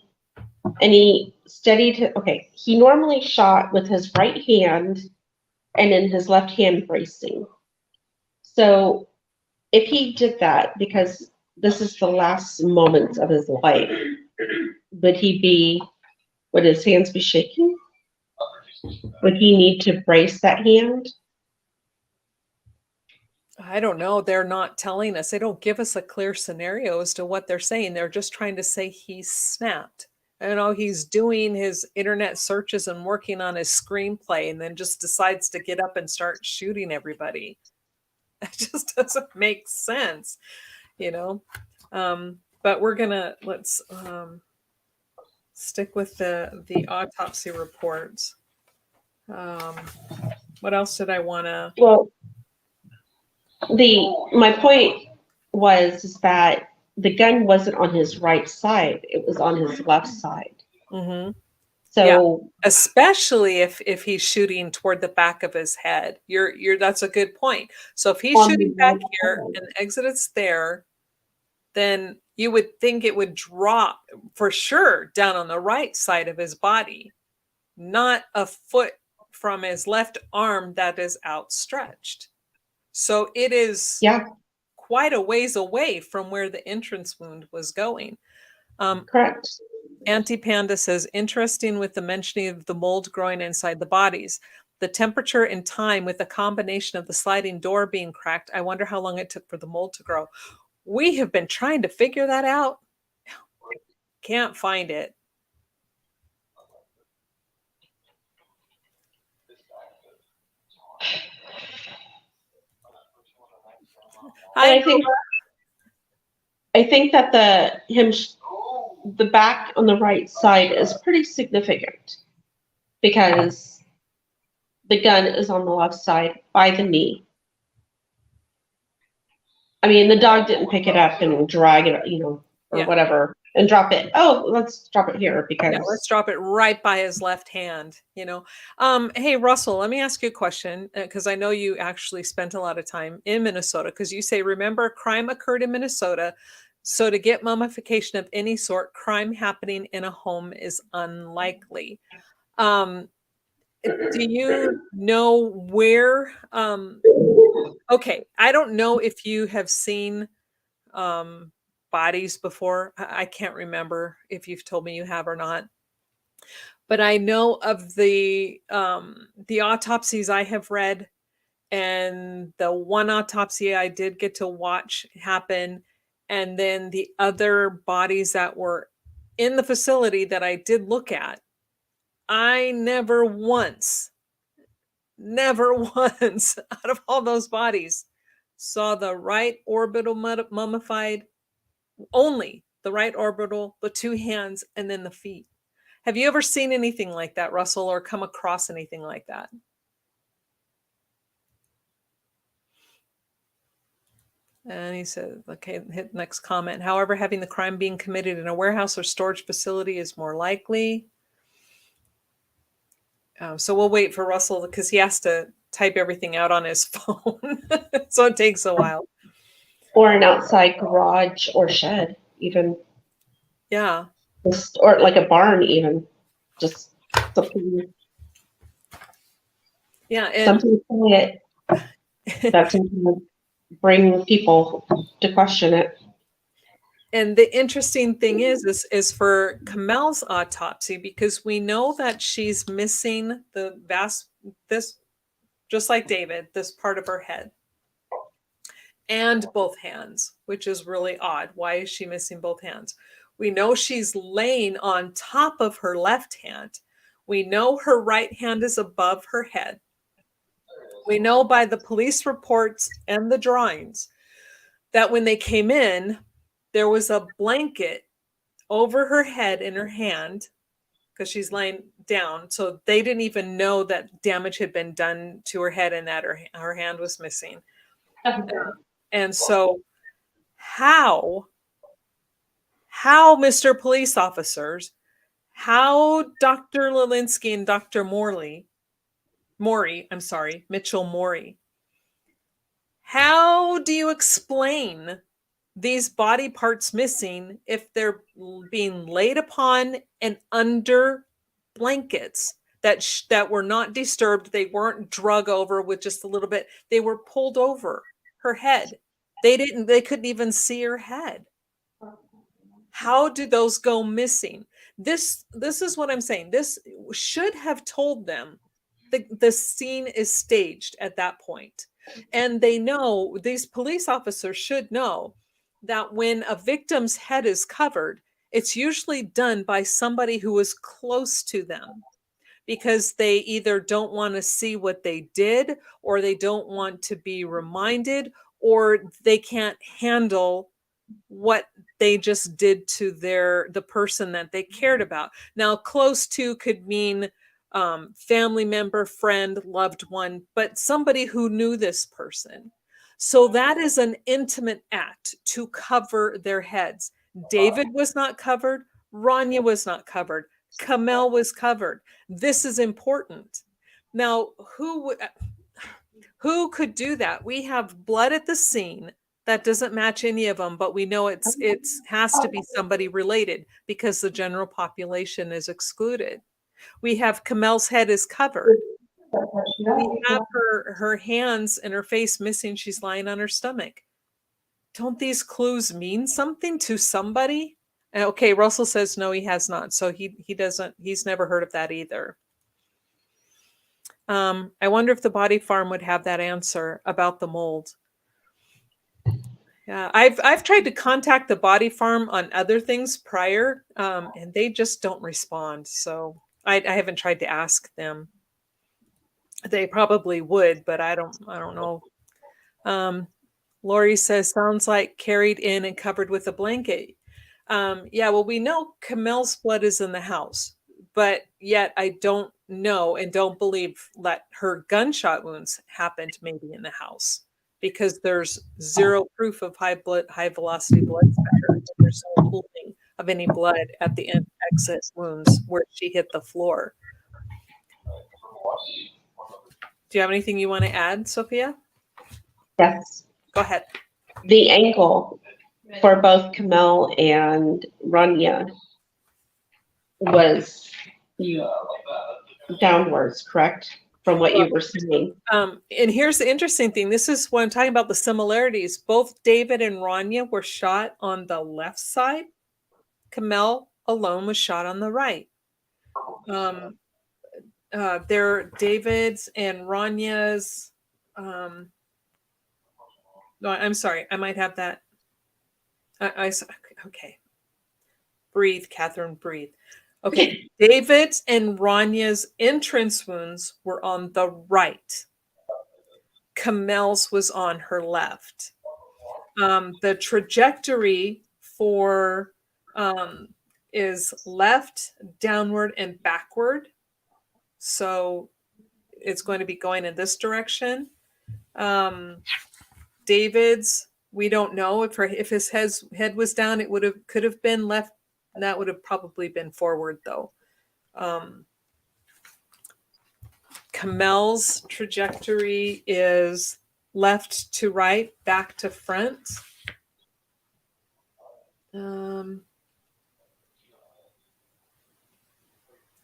and he steadied, okay, he normally shot with his right hand and in his left hand bracing. So if he did that, because this is the last moments of his life, would his hands be shaking? Would he need to brace that hand? I don't know. They're not telling us. They don't give us a clear scenario as to what they're saying. They're just trying to say he snapped. You know, he's doing his internet searches and working on his screenplay and then just decides to get up and start shooting everybody. It just doesn't make sense, you know. But we're gonna let's stick with the autopsy reports. What else did I want to? Well, my point was that the gun wasn't on his right side; it was on his left side. Mm-hmm. So, yeah. Especially if he's shooting toward the back of his head, that's a good point. So if he's shooting back here and the exit is there, then you would think it would drop for sure down on the right side of his body, not a foot from his left arm that is outstretched. So it is quite a ways away from where the entrance wound was going. Correct. Auntie Panda says, interesting with the mentioning of the mold growing inside the bodies. The temperature and time with the combination of the sliding door being cracked. I wonder how long it took for the mold to grow. We have been trying to figure that out. Can't find it. I think that the back on the right side is pretty significant because the gun is on the left side by the knee. I mean, the dog didn't pick it up and drag it, you know, or whatever, and drop it. Oh, let's drop it here because let's drop it right by his left hand, you know. Hey, Russell, let me ask you a question because I know you actually spent a lot of time in Minnesota because you say, remember, crime occurred in Minnesota. So to get mummification of any sort, crime happening in a home is unlikely. Do you know where? Okay, I don't know if you have seen bodies before. I can't remember if you've told me you have or not. But I know of the autopsies I have read, and the one autopsy I did get to watch happen. And then the other bodies that were in the facility that I did look at, I never once out of all those bodies saw the right orbital mummified, only the right orbital, the two hands, and then the feet. Have you ever seen anything like that, Russell, or come across anything like that? And he said, okay, hit next comment. However, having the crime being committed in a warehouse or storage facility is more likely. So we'll wait for Russell because he has to type everything out on his phone. So it takes a while. Or an outside garage or shed, even. Yeah. Or like a barn, even. Just something. Yeah. And something quiet. That's going to bring people to question it. And the interesting thing is for Komel's autopsy, because we know that she's missing this, just like David, this part of her head and both hands, which is really odd. Why is she missing both hands? We know she's laying on top of her left hand. We know her right hand is above her head. We know by the police reports and the drawings that when they came in, there was a blanket over her head in her hand because she's laying down. So they didn't even know that damage had been done to her head and that her hand was missing. And so how, Mr. Police Officers, how Dr. Lelinski and Dr. Mitchell Morey, how do you explain these body parts missing if they're being laid upon and under blankets that were not disturbed? They weren't drug over with just a little bit. They were pulled over her head. They couldn't even see her head. How do those go missing? This is what I'm saying. This should have told them the scene is staged at that point. And they know, these police officers should know that when a victim's head is covered, it's usually done by somebody who is close to them, because they either don't want to see what they did, or they don't want to be reminded, or they can't handle what they just did to the person that they cared about. Now, close to could mean family member, friend, loved one, but somebody who knew this person. So that is an intimate act to cover their heads. David was not covered. Raniya was not covered. Komel was covered. This is important. Now, who could do that? We have blood at the scene that doesn't match any of them, but we know it has to be somebody related because the general population is excluded. We have Komel's head is covered. We have her hands and her face missing. She's lying on her stomach. Don't these clues mean something to somebody? Okay, Russell says no, he has not. So he doesn't, he's never heard of that either. I wonder if the body farm would have that answer about the mold. Yeah, I've tried to contact the body farm on other things prior, and they just don't respond. So I haven't tried to ask them. They probably would, but I don't know. Lori says, sounds like carried in and covered with a blanket. Yeah, well, we know Komel's blood is in the house, but yet I don't know and don't believe that her gunshot wounds happened maybe in the house, because there's zero proof of high velocity blood spatter. There's no pooling of any blood at the exit wounds where she hit the floor. Do you have anything you want to add, Sophia? Yes. Go ahead. The ankle for both Komel and Raniya was downwards, correct? From what you were saying. And here's the interesting thing. This is what I'm talking about, the similarities. Both David and Raniya were shot on the left side. Komel alone was shot on the right. They're David's and Raniya's. No, I'm sorry. I might have that. Okay. Breathe, Catherine, breathe. Okay. David's and Raniya's entrance wounds were on the right. Komel's was on her left. The trajectory for is left, downward, and backward. So it's going to be going in this direction. David's, we don't know if his head was down, could have been left. That would have probably been forward though. Komel's trajectory is left to right, back to front.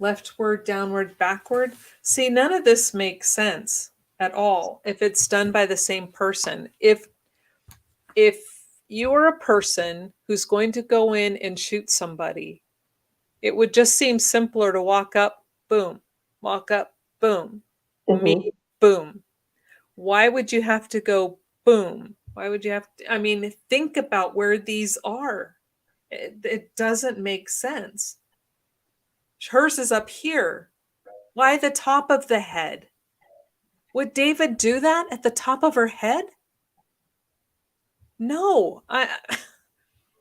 Leftward, downward, backward. See, none of this makes sense at all if it's done by the same person. If you are a person who's going to go in and shoot somebody, it would just seem simpler to walk up, boom, Mhm. me, boom. Why would you have to go boom? Why would you have to? I mean, think about where these are. It doesn't make sense. Hers is up here. Why the top of the head? Would David do that at the top of her head? No.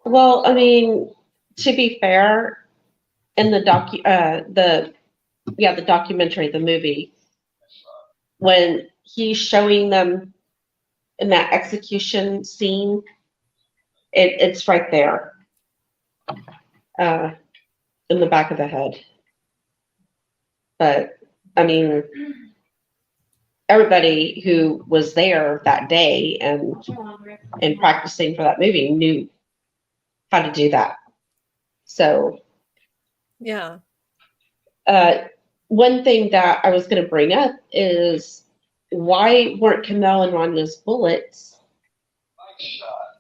Well, I mean, to be fair, in the the documentary, the movie, when he's showing them in that execution scene, it's right there, uh, in the back of the head. But I mean, everybody who was there that day and practicing for that movie knew how to do that. So, Yeah. one thing that I was going to bring up is why weren't Komel and Raniya's bullets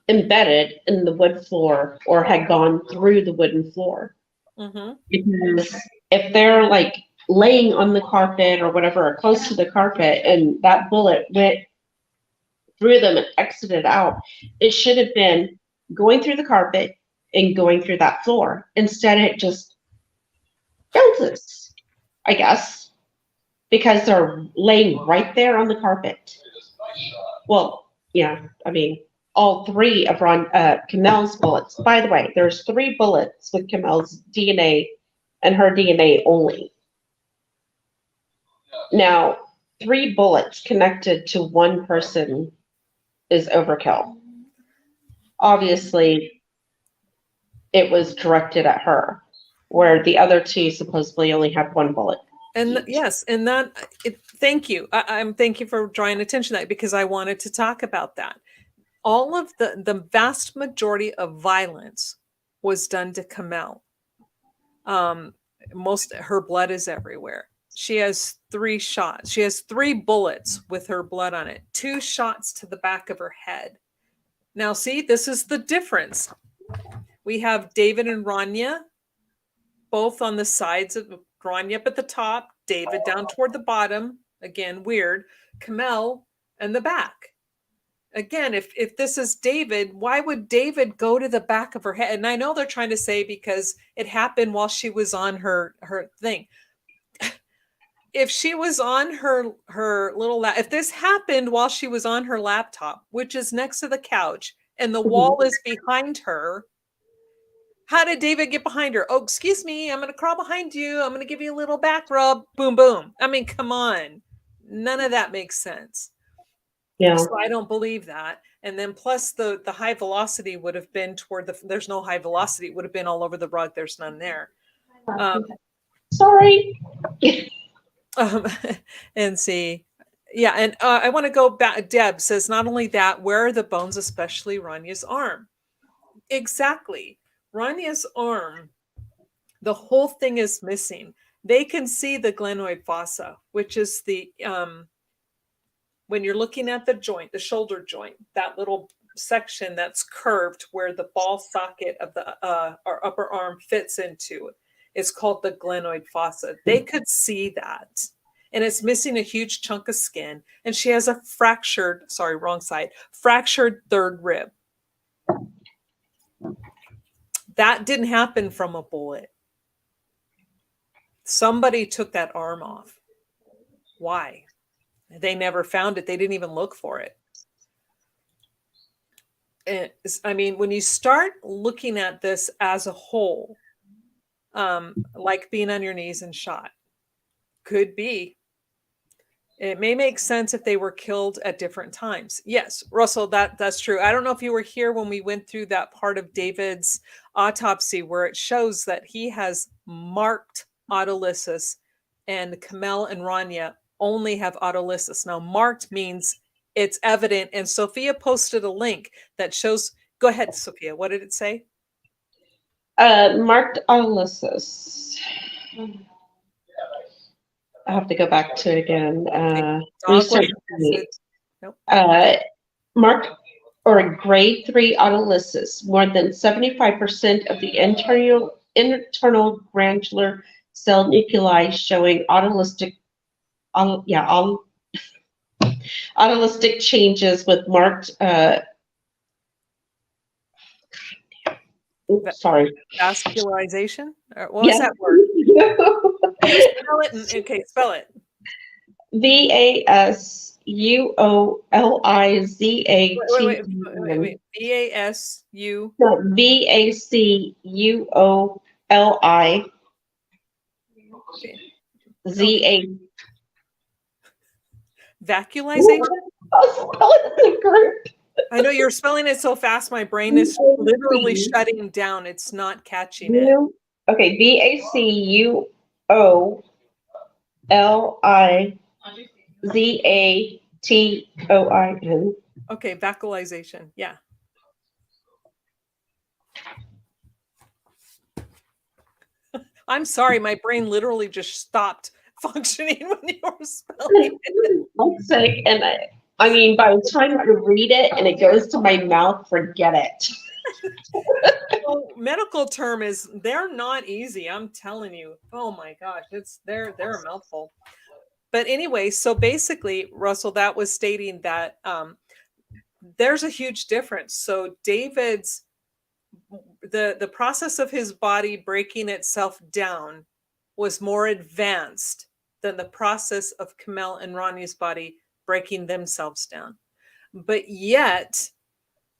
embedded in the wood floor or had gone through the wooden floor? Mm-hmm. Because if they're like laying on the carpet or whatever, or close to the carpet, and that bullet went through them and exited out, it should have been going through the carpet and going through that floor. Instead, it just bounces, I guess, because they're laying right there on the carpet. Well, yeah, I mean, all three of Komel's bullets. By the way, there's 3 bullets with Komel's DNA and her DNA only. Now, 3 bullets connected to one person is overkill. Obviously, it was directed at her, where the other 2 supposedly only had 1 bullet. And yes, and thank you. Thank you for drawing attention to that, because I wanted to talk about that. All of the vast majority of violence was done to Komel. Her blood is everywhere. She has 3 shots. She has 3 bullets with her blood on it. 2 shots to the back of her head. Now, see, this is the difference. We have David and Raniya, both on the sides of Raniya up at the top, David down toward the bottom. Again, weird. Komel and the back. Again, if this is David, why would David go to the back of her head? And I know they're trying to say because it happened while she was on her thing. If she was on her little if this happened while she was on her laptop, which is next to the couch, and the wall is behind her, how did David get behind her? Oh, excuse me, I'm going to crawl behind you. I'm going to give you a little back rub. Boom, boom. I mean, come on. None of that makes sense. Yeah. So I don't believe that. And then plus the high velocity would have been toward there's no high velocity. It would have been all over the rug. There's none there. Sorry. And see. Yeah. And I want to go back. Deb says, not only that, where are the bones, especially Raniya's arm? Exactly. Raniya's arm, the whole thing is missing. They can see the glenoid fossa, which is the when you're looking at the joint, the shoulder joint, that little section that's curved where the ball socket of the our upper arm fits into, it's called the glenoid fossa. They could see that. And it's missing a huge chunk of skin. And she has a fractured third rib. That didn't happen from a bullet. Somebody took that arm off. Why? They never found it. They didn't even look for it. I mean, when you start looking at this as a whole, like being on your knees and shot, could be. It may make sense if they were killed at different times. Yes, Russell, that's true. I don't know if you were here when we went through that part of David's autopsy where it shows that he has marked autolysis and Komel and Raniya only have autolysis. Now, marked means it's evident. And Sophia posted a link that shows. Go ahead, Sophia. What did it say? Marked autolysis. I have to go back to it again. Research. Nope. Marked or a grade 3 autolysis, more than 75% of the internal granular cell nuclei showing autolytic changes with marked, sorry. Vascularization? What was Yes. that word? You spell it. Okay, spell it. Vasuolizaton. V-A-S-U. No, Okay. Vacuolization. Vacuolization? I'll spell it correct. I know you're spelling it so fast, my brain is literally shutting down. It's not catching it. Okay, Vacuolization. Okay, vacuolization. Yeah. I'm sorry, my brain literally just stopped functioning when you were spelling it. I'm sick, and I mean, by the time I read it and it goes to my mouth, forget it. Well, medical term is they're not easy. I'm telling you. Oh my gosh, they're a mouthful. But anyway, so basically, Russell, that was stating that there's a huge difference. So David's the process of his body breaking itself down was more advanced than the process of Komel and Raniya's body breaking themselves down. But yet,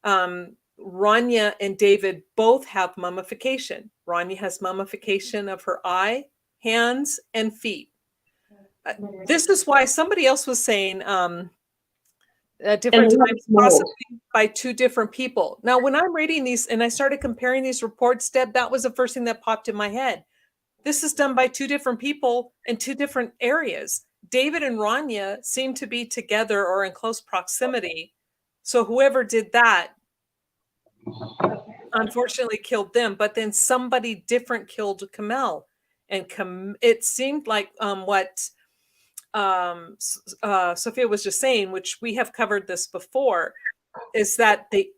Raniya and David both have mummification. Raniya has mummification of her eye, hands, and feet. This is why somebody else was saying at different times, possibly by two different people. Now, when I'm reading these and I started comparing these reports, Deb, that was the first thing that popped in my head. This is done by two different people in two different areas. David and Raniya seem to be together or in close proximity. So whoever did that unfortunately killed them, but then somebody different killed Komel. And it seemed like what Sophia was just saying, which we have covered this before, is that the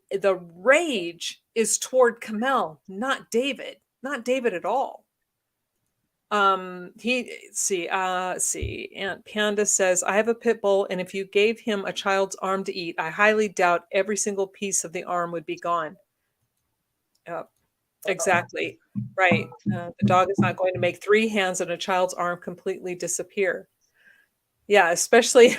rage is toward Komel, not David at all. Aunt Panda says, I have a pit bull, and if you gave him a child's arm to eat, I highly doubt every single piece of the arm would be gone. Exactly. Right. The dog is not going to make 3 hands and a child's arm completely disappear. Yeah, especially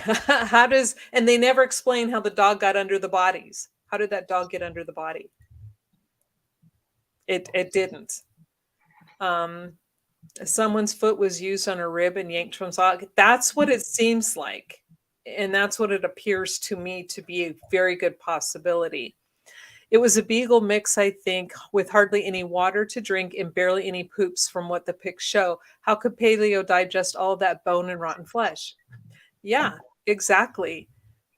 and they never explain how the dog got under the bodies. How did that dog get under the body? It didn't. Someone's foot was used on a rib and yanked from sock. That's what it seems like. And that's what it appears to me to be a very good possibility. It was a beagle mix, I think, with hardly any water to drink and barely any poops from what the pics show. How could paleo digest all that bone and rotten flesh? Yeah, exactly.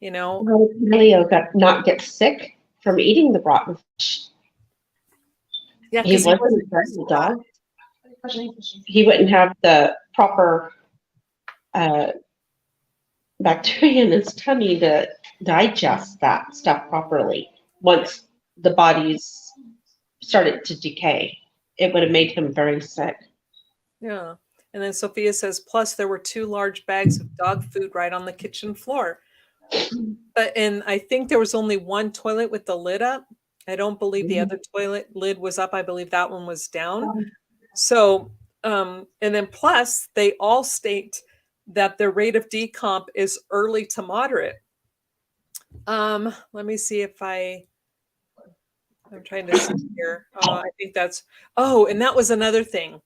You know, how did Paleo not get sick from eating the rotten fish? Yeah, he wasn't a dog. He wouldn't have the proper bacteria in his tummy to digest that stuff properly. Once the bodies started to decay, it would have made him very sick. Yeah. And then Sophia says, plus there were 2 large bags of dog food right on the kitchen floor. And I think there was only one toilet with the lid up. I don't believe the other toilet lid was up. I believe that one was down. So, and then plus they all state that their rate of decomp is early to moderate. Let me see if I'm trying to see here. I think and that was another thing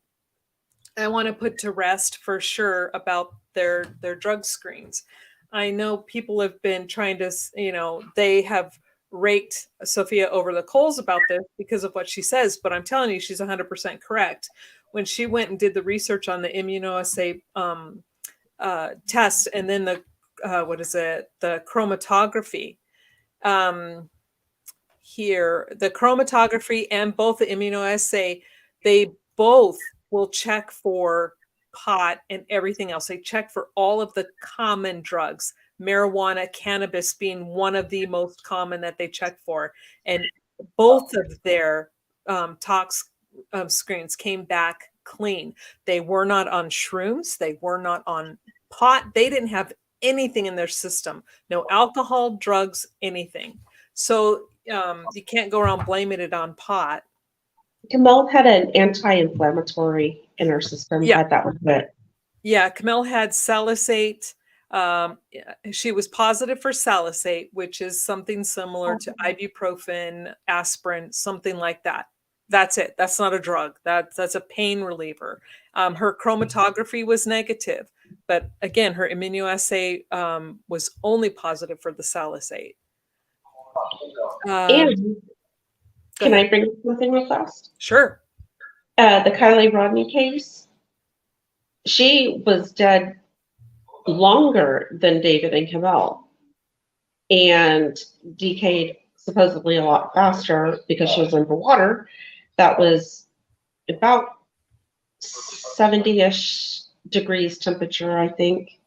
I want to put to rest for sure about their drug screens. I know people have been trying to, they have raked Sophia over the coals about this because of what she says, but I'm telling you, she's 100% correct. When she went and did the research on the immunoassay test, and then the chromatography, here, the chromatography and both the immunoassay, they both will check for pot and everything else. They check for all of the common drugs, marijuana, cannabis being one of the most common that they check for. And both of their tox screens came back clean. They were not on shrooms. They were not on pot. They didn't have anything in their system. No alcohol, drugs, anything. So you can't go around blaming it on pot. Komel had an anti-inflammatory in her system, Yeah. but that was it. Yeah, Komel had salicylate. She was positive for salicylate, which is something similar to ibuprofen, aspirin, something like that. That's it. That's not a drug. That's a pain reliever. Her chromatography was negative, but again, her immunoassay was only positive for the salicylate. And Go can ahead. I bring up something real fast? Sure. The Kylie Rodney case, she was dead longer than David and Komel and decayed supposedly a lot faster because she was underwater. That was about 70-ish degrees temperature, I think,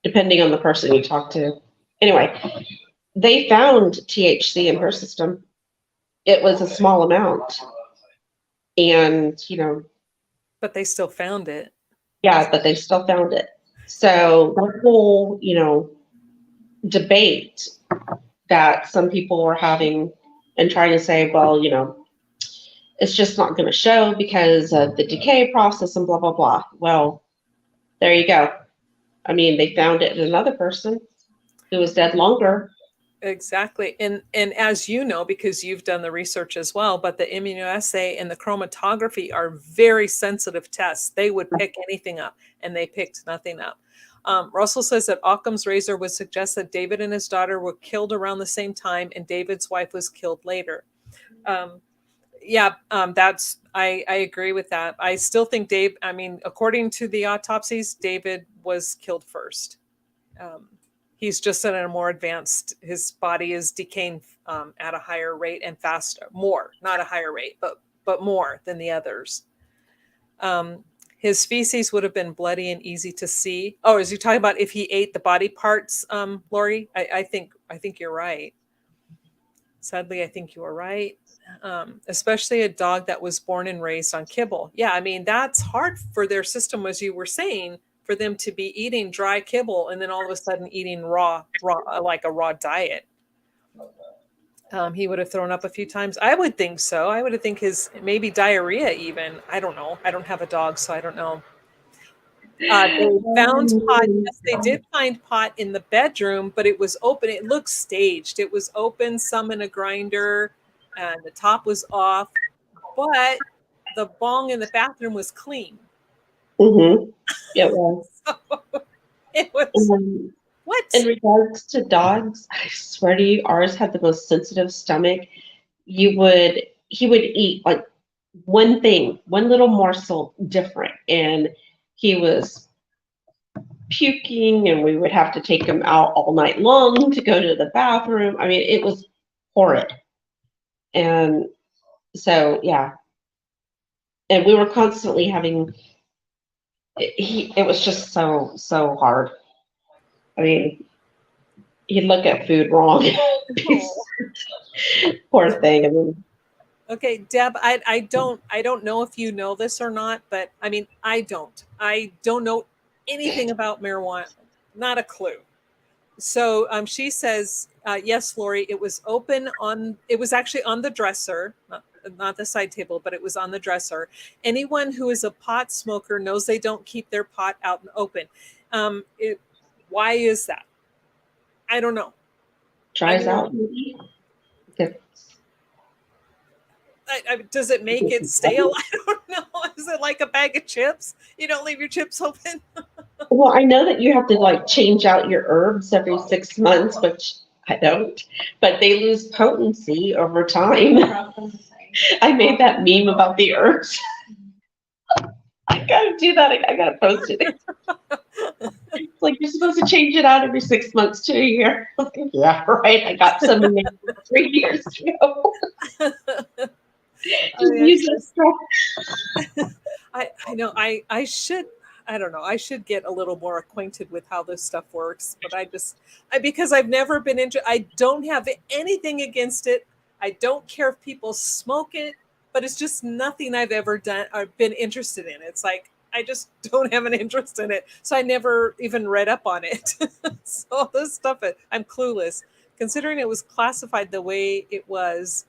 depending on the person you talk to. Anyway, they found THC in her system. It was a small amount. And, But they still found it. yeah, but they still found it. So the whole, debate that some people were having and trying to say, well, it's just not going to show because of the decay process and blah, blah, blah. Well, there you go. I mean, they found it in another person who was dead longer. Exactly. And as you know, because you've done the research as well, but the immunoassay and the chromatography are very sensitive tests. They would pick anything up, and they picked nothing up. Russell says that Occam's razor would suggest that David and his daughter were killed around the same time, and David's wife was killed later. I agree with that. I still think according to the autopsies, David was killed first. He's just at a more advanced, his body is decaying at a higher rate and faster, more, not a higher rate, but more than the others. His feces would have been bloody and easy to see. Oh, is you talking about if he ate the body parts, Lori? I think you're right. Sadly, I think you are right. Especially a dog that was born and raised on kibble. Yeah, I mean, that's hard for their system, as you were saying, for them to be eating dry kibble and then all of a sudden eating raw like a raw diet. He would have thrown up a few times. I would think so. I would have think maybe diarrhea even. I don't know. I don't have a dog, so I don't know. They found pot. Yes, they did find pot in the bedroom, but it was open. It looked staged. It was open, some in a grinder, and the top was off. But the bong in the bathroom was clean. Mm-hmm. It was. It was. What? In regards to dogs, I swear to you, ours had the most sensitive stomach. He would eat like one thing, one little morsel different, and he was puking, and we would have to take him out all night long to go to the bathroom. I mean, it was horrid. And so, yeah. And we were constantly having, it was just so hard. I mean, he'd look at food wrong. Poor thing. I mean, okay, Deb, I don't know if you know this or not, but I mean, I don't know anything about marijuana, not a clue. So she says, yes, Lori, it was actually on the dresser, not the side table, but it was on the dresser. Anyone who is a pot smoker knows they don't keep their pot out and open. Why is that? I don't know. dries out maybe. Okay. Does it make it stale? I don't know. Is it like a bag of chips? You don't leave your chips open? Well, I know that you have to like change out your herbs every 6 months, which I don't, but they lose potency over time. I made that meme about the herbs. I gotta do that. I gotta post it. It's like you're supposed to change it out every 6 months to a year. Yeah, right. I got some in there 3 years ago. Just use that stuff. I know I should I don't know. I should get a little more acquainted with how this stuff works, but because I've never been into, I don't have anything against it. I don't care if people smoke it, but it's just nothing I've ever done or been interested in. It's like, I just don't have an interest in it. So I never even read up on it. So all this stuff, I'm clueless. Considering it was classified the way it was,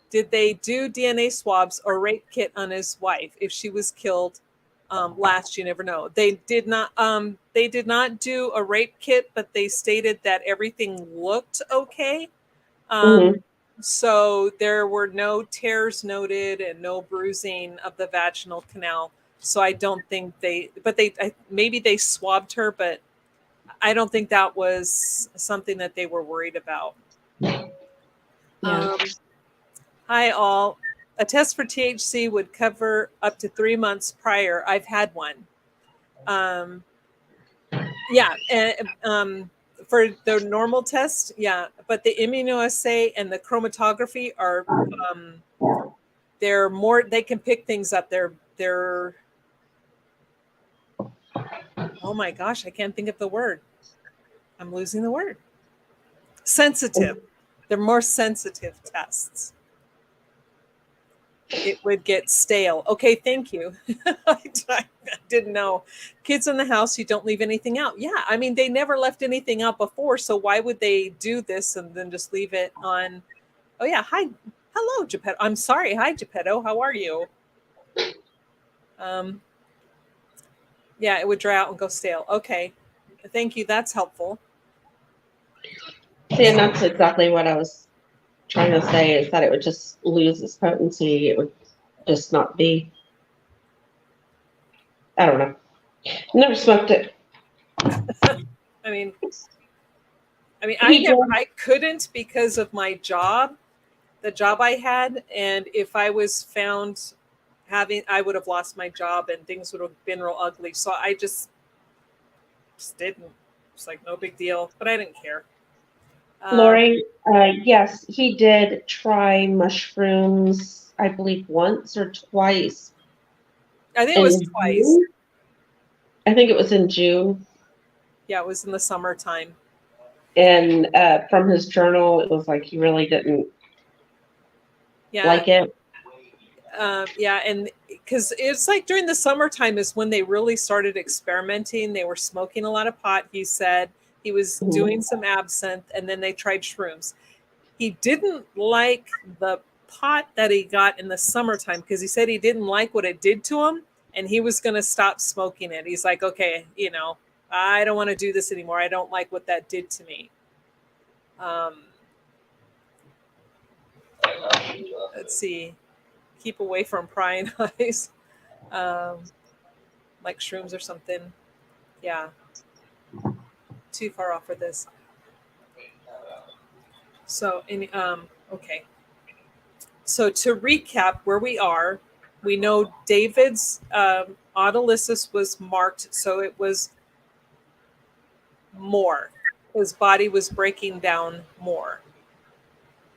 did they do DNA swabs or rape kit on his wife if she was killed? Last, you never know. They did not. They did not do a rape kit, but they stated that everything looked okay. Mhm. So there were no tears noted and no bruising of the vaginal canal. So I don't think maybe they swabbed her, but I don't think that was something that they were worried about. Yeah. Hi, all. A test for THC would cover up to 3 months prior. I've had one. Yeah, and for the normal test, yeah, but the immunoassay and the chromatography are they're more. They can pick things up. They're oh my gosh, I can't think of the word. I'm losing the word. Sensitive. They're more sensitive tests. It would get stale. Okay, thank you. I didn't know. Kids in the house, you don't leave anything out. Yeah, I mean, they never left anything out before, so why would they do this and then just leave it on? Oh yeah, hi, hello, Geppetto. I'm sorry, hi, Geppetto. How are you? Um, yeah, it would dry out and go stale. Okay, thank you. That's helpful. See, and that's exactly what I was trying to say, is that it would just lose its potency. It would just not be. I don't know. Never smoked it. I mean, He did. I couldn't because of my job, the job I had, and if I was found having, I would have lost my job and things would have been real ugly. So I just didn't. It's like no big deal, but I didn't care. Lori, yes, he did try mushrooms, I believe once or twice. I think it was In twice. June? I think it was in June. Yeah, it was in the summertime. And from his journal, it was like he really didn't Yeah, like it. yeah, and because it's like during the summertime is when they really started experimenting. They were smoking a lot of pot. He said he was doing some absinthe, and then they tried shrooms. He didn't like the pot that he got in the summertime because he said he didn't like what it did to him, and he was going to stop smoking it. He's like, okay, I don't want to do this anymore. I don't like what that did to me. Let's see. Keep away from prying eyes, like shrooms or something. Yeah, too far off for this. So, okay. So to recap where we are, we know David's autolysis was marked, so it was more. His body was breaking down more.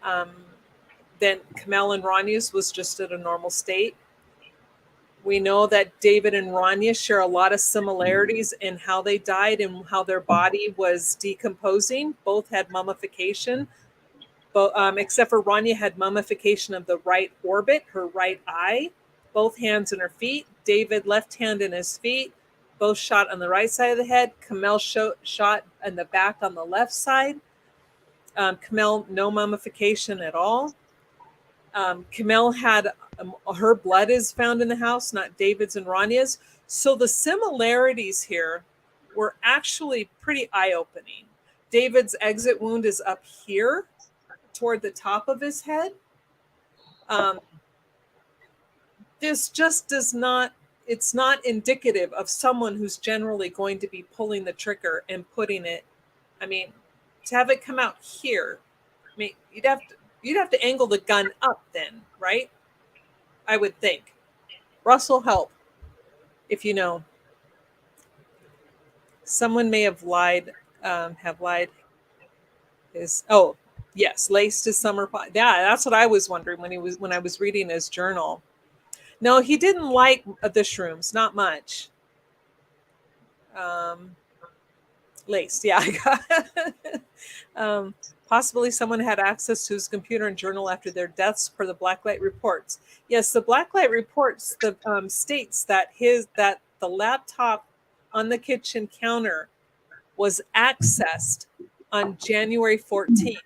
Um, then Komel and Raniya's was just at a normal state. We know that David and Raniya share a lot of similarities in how they died and how their body was decomposing. Both had mummification, but except for Raniya had mummification of the right orbit, her right eye, both hands and her feet. David, left hand and his feet, both shot on the right side of the head. Komel shot in the back on the left side. Komel, no mummification at all. Komel had her blood is found in the house, not David's and Raniya's. So the similarities here were actually pretty eye-opening. David's exit wound is up here toward the top of his head. This just does not, it's not indicative of someone who's generally going to be pulling the trigger and putting it. I mean, to have it come out here, I mean, you'd have to angle the gun up then, right? I would think. Russell, help if you know. Someone may have lied. Yes, laced his summer pot. Yeah, that's what I was wondering when I was reading his journal. No, he didn't like the shrooms, not much. Laced. Yeah, I got possibly someone had access to his computer and journal after their deaths per the blacklight reports. Yes, the blacklight reports the states that the laptop on the kitchen counter was accessed on January 14th.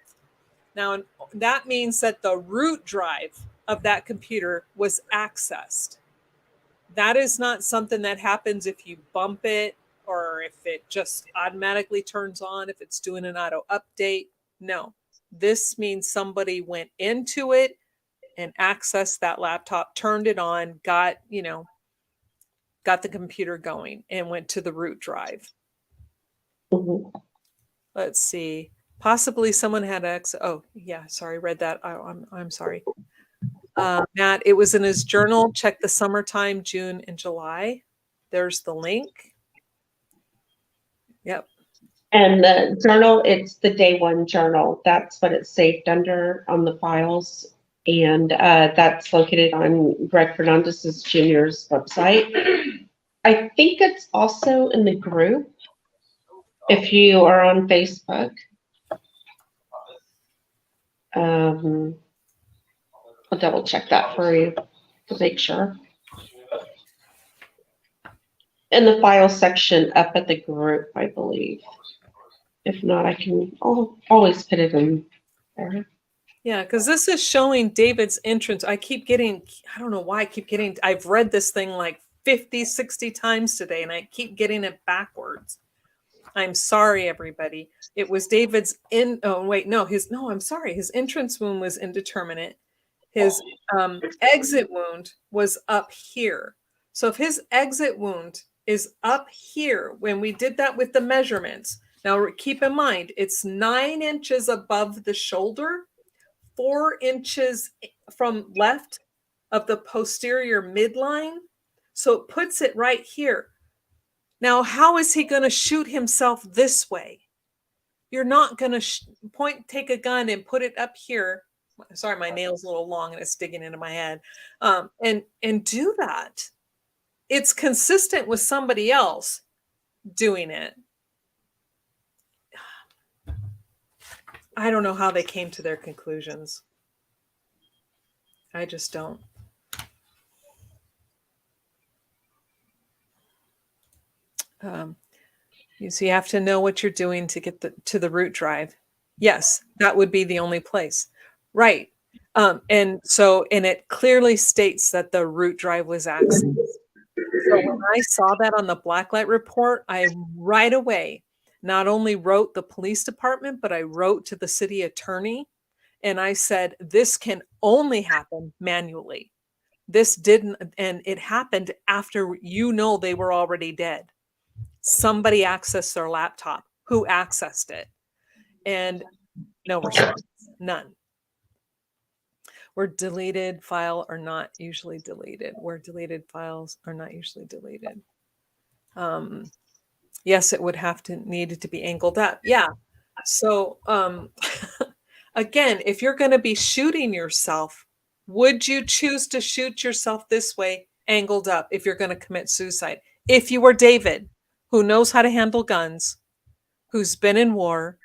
Now, that means that the root drive of that computer was accessed. That is not something that happens if you bump it or if it just automatically turns on, if it's doing an auto update. No, this means somebody went into it and accessed that laptop, turned it on, got the computer going and went to the root drive. Mhm. Let's see. Possibly someone had access. Oh, yeah. Sorry, read that. I'm sorry. Matt, it was in his journal. Check the summertime, June and July. There's the link. Yep. And the journal, it's the day one journal. That's what it's saved under on the files. And that's located on Greg Fernandez's Jr.'s website. I think it's also in the group if you are on Facebook. I'll double check that for you to make sure. In the file section up at the group, I believe. If not, I'll always put it in there. Yeah, because this is showing David's entrance. I don't know why I've read this thing like 50, 60 times today, and I keep getting it backwards. I'm sorry, everybody. It was David's I'm sorry. His entrance wound was indeterminate. His exit wound was up here. So if his exit wound is up here, when we did that with the measurements, now keep in mind, it's 9 inches above the shoulder, 4 inches from left of the posterior midline. So it puts it right here. Now, how is he going to shoot himself this way? You're not going to take a gun and put it up here. Sorry, my nail's a little long and it's digging into my head. And do that. It's consistent with somebody else doing it. I don't know how they came to their conclusions. I just don't. You have to know what you're doing to get to the root drive. Yes, that would be the only place. Right. And it clearly states that the root drive was accessed. So when I saw that on the blacklight report, I right away not only wrote the police department, but I wrote to the city attorney and I said, this can only happen manually. This didn't, and it happened after they were already dead. Somebody accessed their laptop. Who accessed it? And no response. None. Where deleted file are not usually deleted. Where deleted files are not usually deleted. Yes, it would needed to be angled up. Yeah. So again, if you're going to be shooting yourself, would you choose to shoot yourself this way, angled up, if you're going to commit suicide? If you were David, who knows how to handle guns, who's been in war,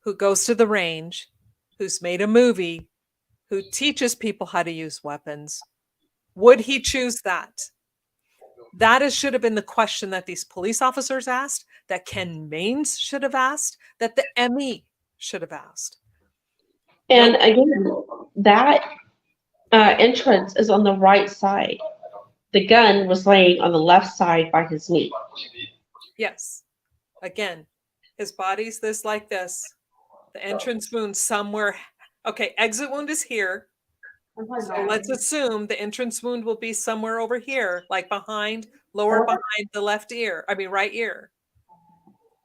who goes to the range, who's made a movie, who teaches people how to use weapons, would he choose that? That should have been the question that these police officers asked, that Ken Maines should have asked, that the ME should have asked. And again, that entrance is on the right side. The gun was laying on the left side by his knee. Yes. Again, his body's like this. The entrance wound somewhere. Okay, exit wound is here. So let's assume the entrance wound will be somewhere over here, like behind the right ear.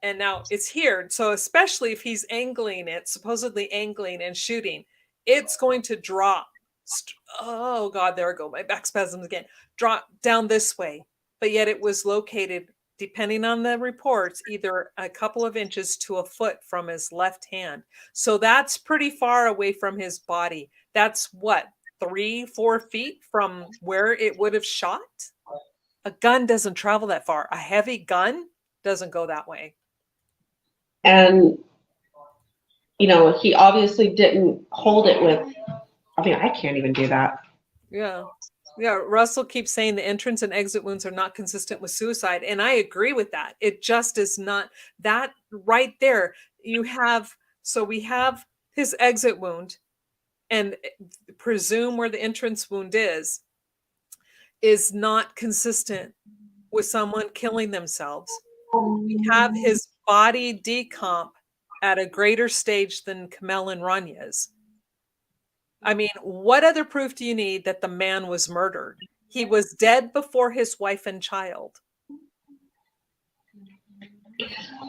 And now it's here. So especially if he's supposedly angling and shooting, it's going to drop. Oh God, there I go. My back spasms again. Drop down this way. But yet it was located, depending on the reports, either a couple of inches to a foot from his left hand. So that's pretty far away from his body. That's what, 3-4 feet from where it would have shot? A gun doesn't travel that far. A heavy gun doesn't go that way. And, you know, he obviously didn't hold it with, I mean, I can't even do that. Yeah. Yeah. Russell keeps saying the entrance and exit wounds are not consistent with suicide. And I agree with that. It just is not that right there. You have, so we have his exit wound and presume where the entrance wound is not consistent with someone killing themselves. We have his body decomp at a greater stage than Komel and Raniya's. I mean, what other proof do you need that the man was murdered? He was dead before his wife and child.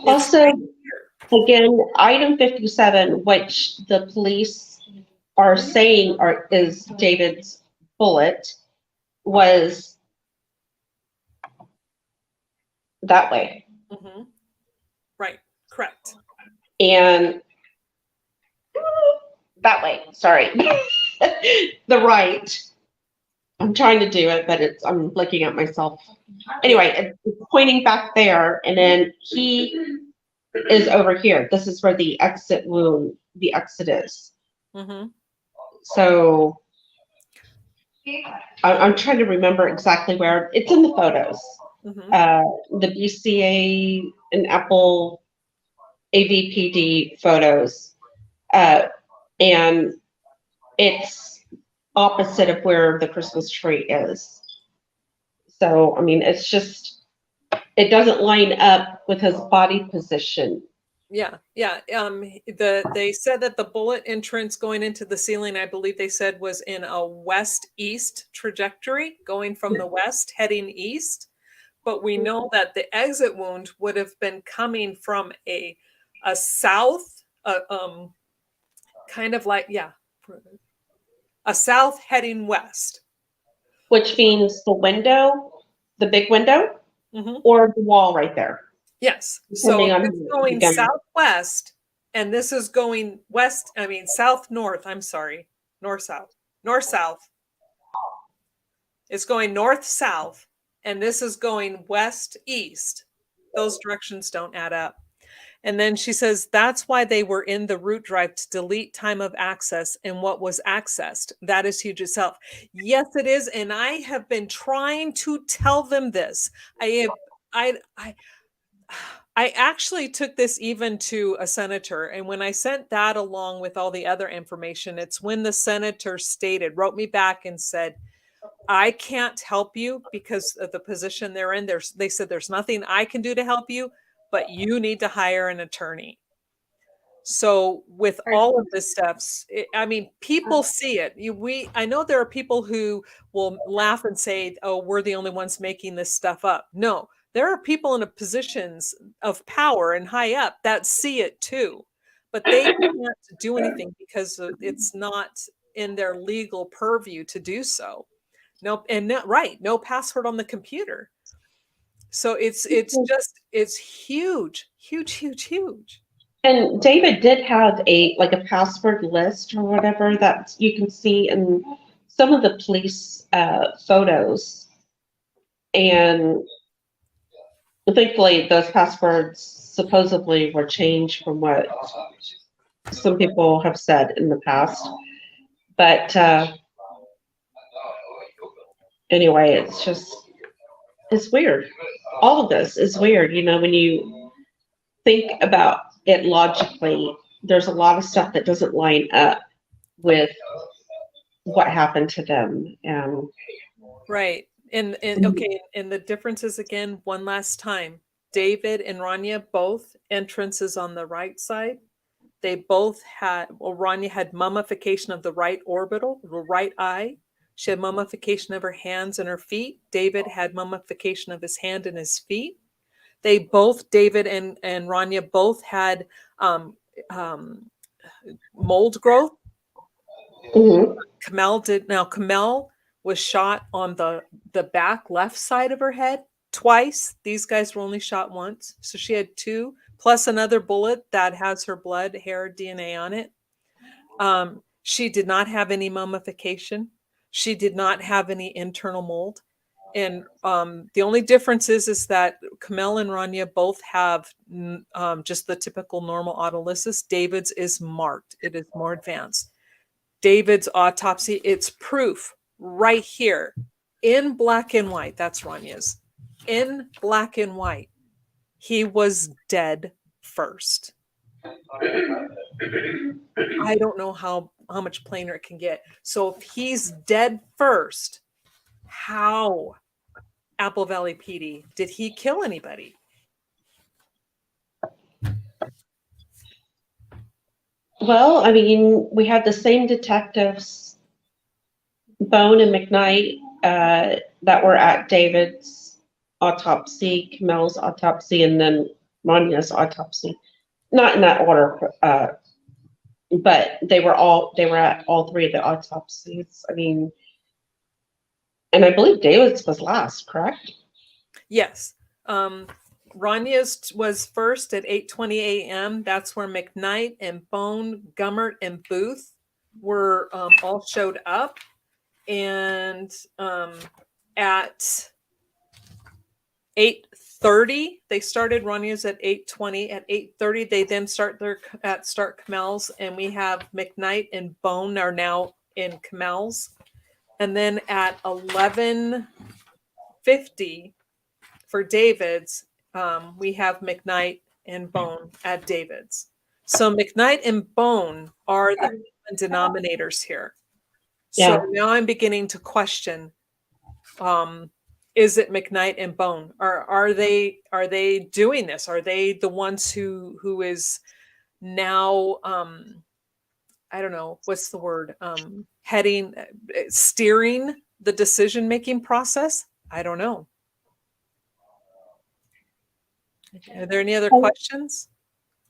Also, again, item 57, which the police are saying is David's bullet, was that way. Mm-hmm. Right, correct. And that way, sorry. The right. I'm trying to do it, but I'm looking at myself. Anyway, it's pointing back there, and then he is over here. This is where the exit is. Mm-hmm. So I'm trying to remember exactly where. It's in the photos. Mm-hmm. The BCA and Apple AVPD photos. And it's opposite of where the Christmas tree is. So, I mean, it's just, it doesn't line up with his body position. Yeah, yeah. They said that the bullet entrance going into the ceiling, I believe they said, was in a west-east trajectory, going from the west heading east. But we know that the exit wound would have been coming from a south, kind of like, yeah, a south heading west. Which means the window, the big window, Mm-hmm. or the wall right there. Yes. So it's going southwest, and this is going west. I mean, south-north. I'm sorry. North-south. North-south. It's going north-south, and this is going west-east. Those directions don't add up. And then she says, that's why they were in the root drive to delete time of access and what was accessed. That is huge itself. Yes, it is. And I have been trying to tell them this. I actually took this even to a senator. And when I sent that along with all the other information, it's when the senator wrote me back and said, I can't help you because of the position they're in. They said, there's nothing I can do to help you, but you need to hire an attorney. So with all of this stuff, I mean, people see it. I know there are people who will laugh and say, oh, we're the only ones making this stuff up. No, there are people in positions of power and high up that see it too, but they can't do anything because it's not in their legal purview to do so. No, and no password on the computer. So it's huge, huge, huge, huge. And David did have a password list or whatever that you can see in some of the police photos. And thankfully, those passwords supposedly were changed from what some people have said in the past. But anyway, it's weird. All of this is weird. You know, when you think about it logically, there's a lot of stuff that doesn't line up with what happened to them. Right. And okay, and the differences again, one last time. David and Raniya, both entrances on the right side. They both had, Raniya had mummification of the right orbital, the right eye. She had mummification of her hands and her feet. David had mummification of his hand and his feet. They both, David and Raniya, both had mold growth. Mm-hmm. Komel did. Now, Komel was shot on the back left side of her head twice. These guys were only shot once. So she had two, plus another bullet that has her blood, hair, DNA on it. She did not have any mummification. She did not have any internal mold. And the only difference is that Komel and Raniya both have just the typical normal autolysis. David's is marked. It is more advanced. David's autopsy, it's proof right here in black and white. That's Raniya's. In black and white. He was dead first. I don't know how much plainer it can get. So if he's dead first, how, Apple Valley PD, did he kill anybody? Well, I mean, we had the same detectives, Bone and McKnight, that were at David's autopsy, Komel's autopsy, and then Raniya's autopsy. Not in that order, but they were at all three of the autopsies. I mean, and I believe David's was last, correct? Yes. Raniya's was first at 8:20 a.m. That's where McKnight and Bone, Gummert, and Booth were all showed up. And at 8:30, they started. Raniya's at 8:20. At 8:30, they then start Komel's, and we have McKnight and Bone are now in Komel's. And then at 11:50 for David's, we have McKnight and Bone at David's. So McKnight and Bone are the common denominators here. Yeah. So now I'm beginning to question, is it McKnight and Bone? Are they doing this? Are they the ones who is now I don't know, what's the word? Steering the decision-making process? I don't know. Are there any other questions?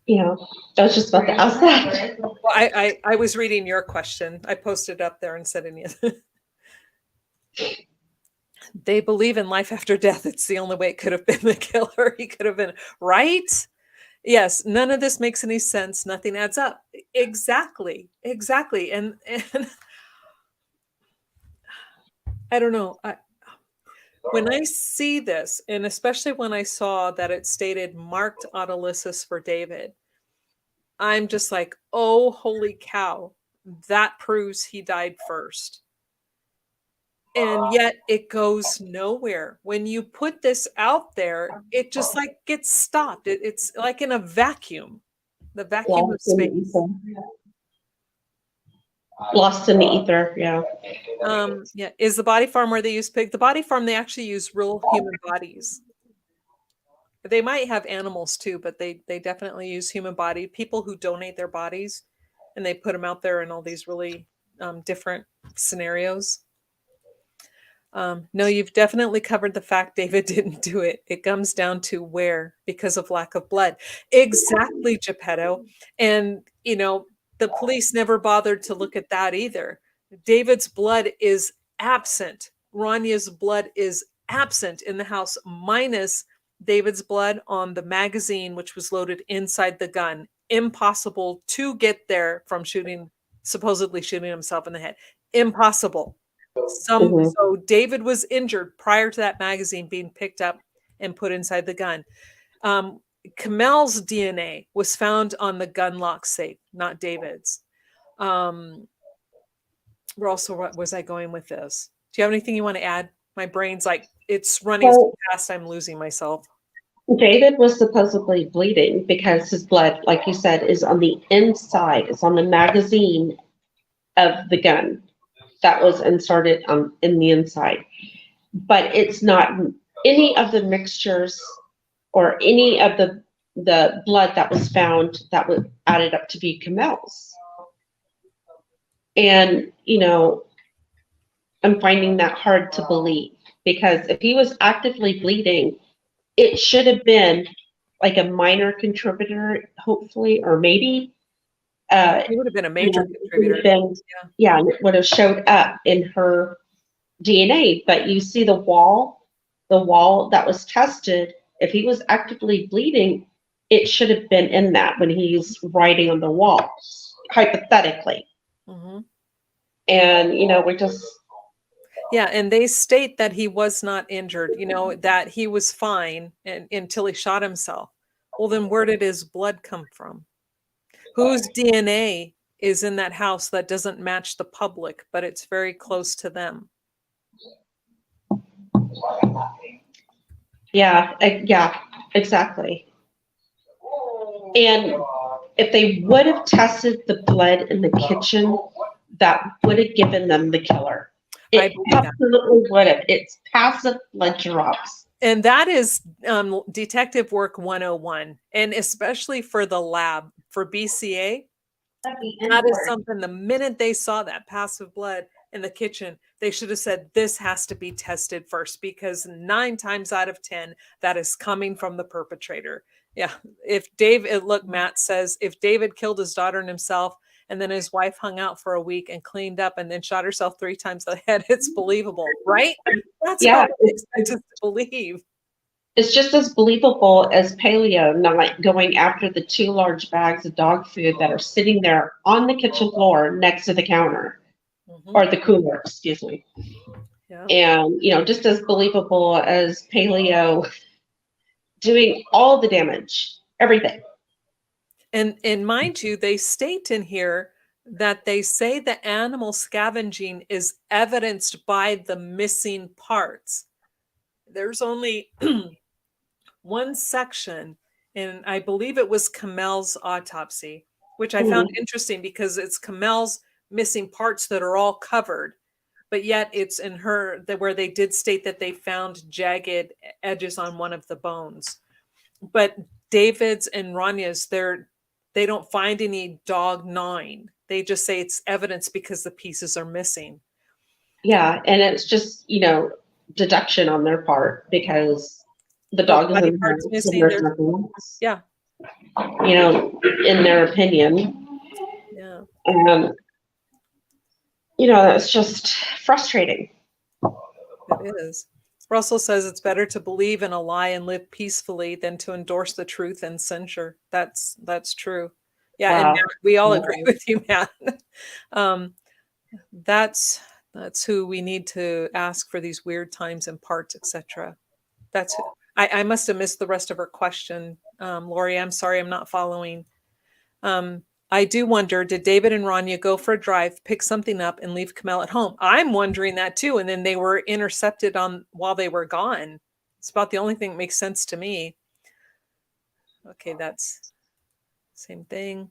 Yeah, I was just about to ask that. Well, I was reading your question. I posted up there and said any other. They believe in life after death. It's the only way it could have been the killer. He could have been, right? Yes, none of this makes any sense. Nothing adds up. Exactly. And I don't know. When I see this, and especially when I saw that it stated marked autolysis for David, I'm just like, oh, holy cow. That proves he died first. And yet it goes nowhere. When you put this out there, it just like gets stopped. It's like in a vacuum, the vacuum of space. Lost in the ether, yeah. Yeah. Is the body farm where they use pig? The body farm, they actually use real human bodies. They might have animals too, but they definitely use human body. People who donate their bodies and they put them out there in all these really different scenarios. No, you've definitely covered the fact David didn't do it. It comes down to where, because of lack of blood. Exactly, Geppetto. And, the police never bothered to look at that either. David's blood is absent. Raniya's blood is absent in the house, minus David's blood on the magazine, which was loaded inside the gun. Impossible to get there from supposedly shooting himself in the head. Impossible. So David was injured prior to that magazine being picked up and put inside the gun. Komel's DNA was found on the gun lock safe, not David's. What was I going with this? Do you have anything you want to add? My brain's like, it's running so fast, I'm losing myself. David was supposedly bleeding because his blood, like you said, is on the inside. It's on the magazine of the gun that was inserted in the inside. But it's not any of the mixtures or any of the blood that was found that was added up to be Komel's. And, I'm finding that hard to believe, because if he was actively bleeding, it should have been like a minor contributor, hopefully, or maybe. It would have been a major contributor. Yeah, and it would have showed up in her DNA. But you see the wall that was tested, if he was actively bleeding, it should have been in that when he's writing on the wall, hypothetically. Mm-hmm. And, we just. Yeah, and they state that he was not injured, that he was fine until he shot himself. Well, then where did his blood come from? Whose DNA is in that house that doesn't match the public, but it's very close to them? Yeah, yeah, exactly. And if they would have tested the blood in the kitchen, that would have given them the killer. I It believe that. absolutely would have. It's passive blood drops. And that is detective work 101. And especially for the lab, for BCA, that is something the minute they saw that passive blood in the kitchen, they should have said, this has to be tested first, because 9 times out of 10, that is coming from the perpetrator. Yeah. Look, Matt says, if David killed his daughter and himself, and then his wife hung out for a week and cleaned up and then shot herself 3 times in the head, it's believable, right? That's Yeah, how they expect us to believe. it's just as believable as paleo not going after the 2 large bags of dog food that are sitting there on the kitchen floor next to the counter or the cooler, excuse me. Yeah. And, just as believable as paleo doing all the damage, everything. And mind you, they state in here that they say the animal scavenging is evidenced by the missing parts. There's only one section, and I believe it was Komel's autopsy, which I found interesting because it's Komel's missing parts that are all covered, but yet it's in where they did state that they found jagged edges on one of the bones. But David's and Raniya's, they don't find any dog gnawing. They just say it's evidence because the pieces are missing. Yeah, and it's just, deduction on their part because the dog is in the house and there's nothing else. Yeah. In their opinion. Yeah. And, that's just frustrating. It is. Russell says it's better to believe in a lie and live peacefully than to endorse the truth and censure. That's true. Yeah, wow. And Matt, we all agree with you, Matt. That's who we need to ask for these weird times and parts, etc. That's who. I must have missed the rest of her question, Lori. I'm sorry, I'm not following. I do wonder, did David and Raniya go for a drive, pick something up, and leave Komel at home? I'm wondering that too. And then they were intercepted while they were gone. It's about the only thing that makes sense to me. Okay, that's same thing.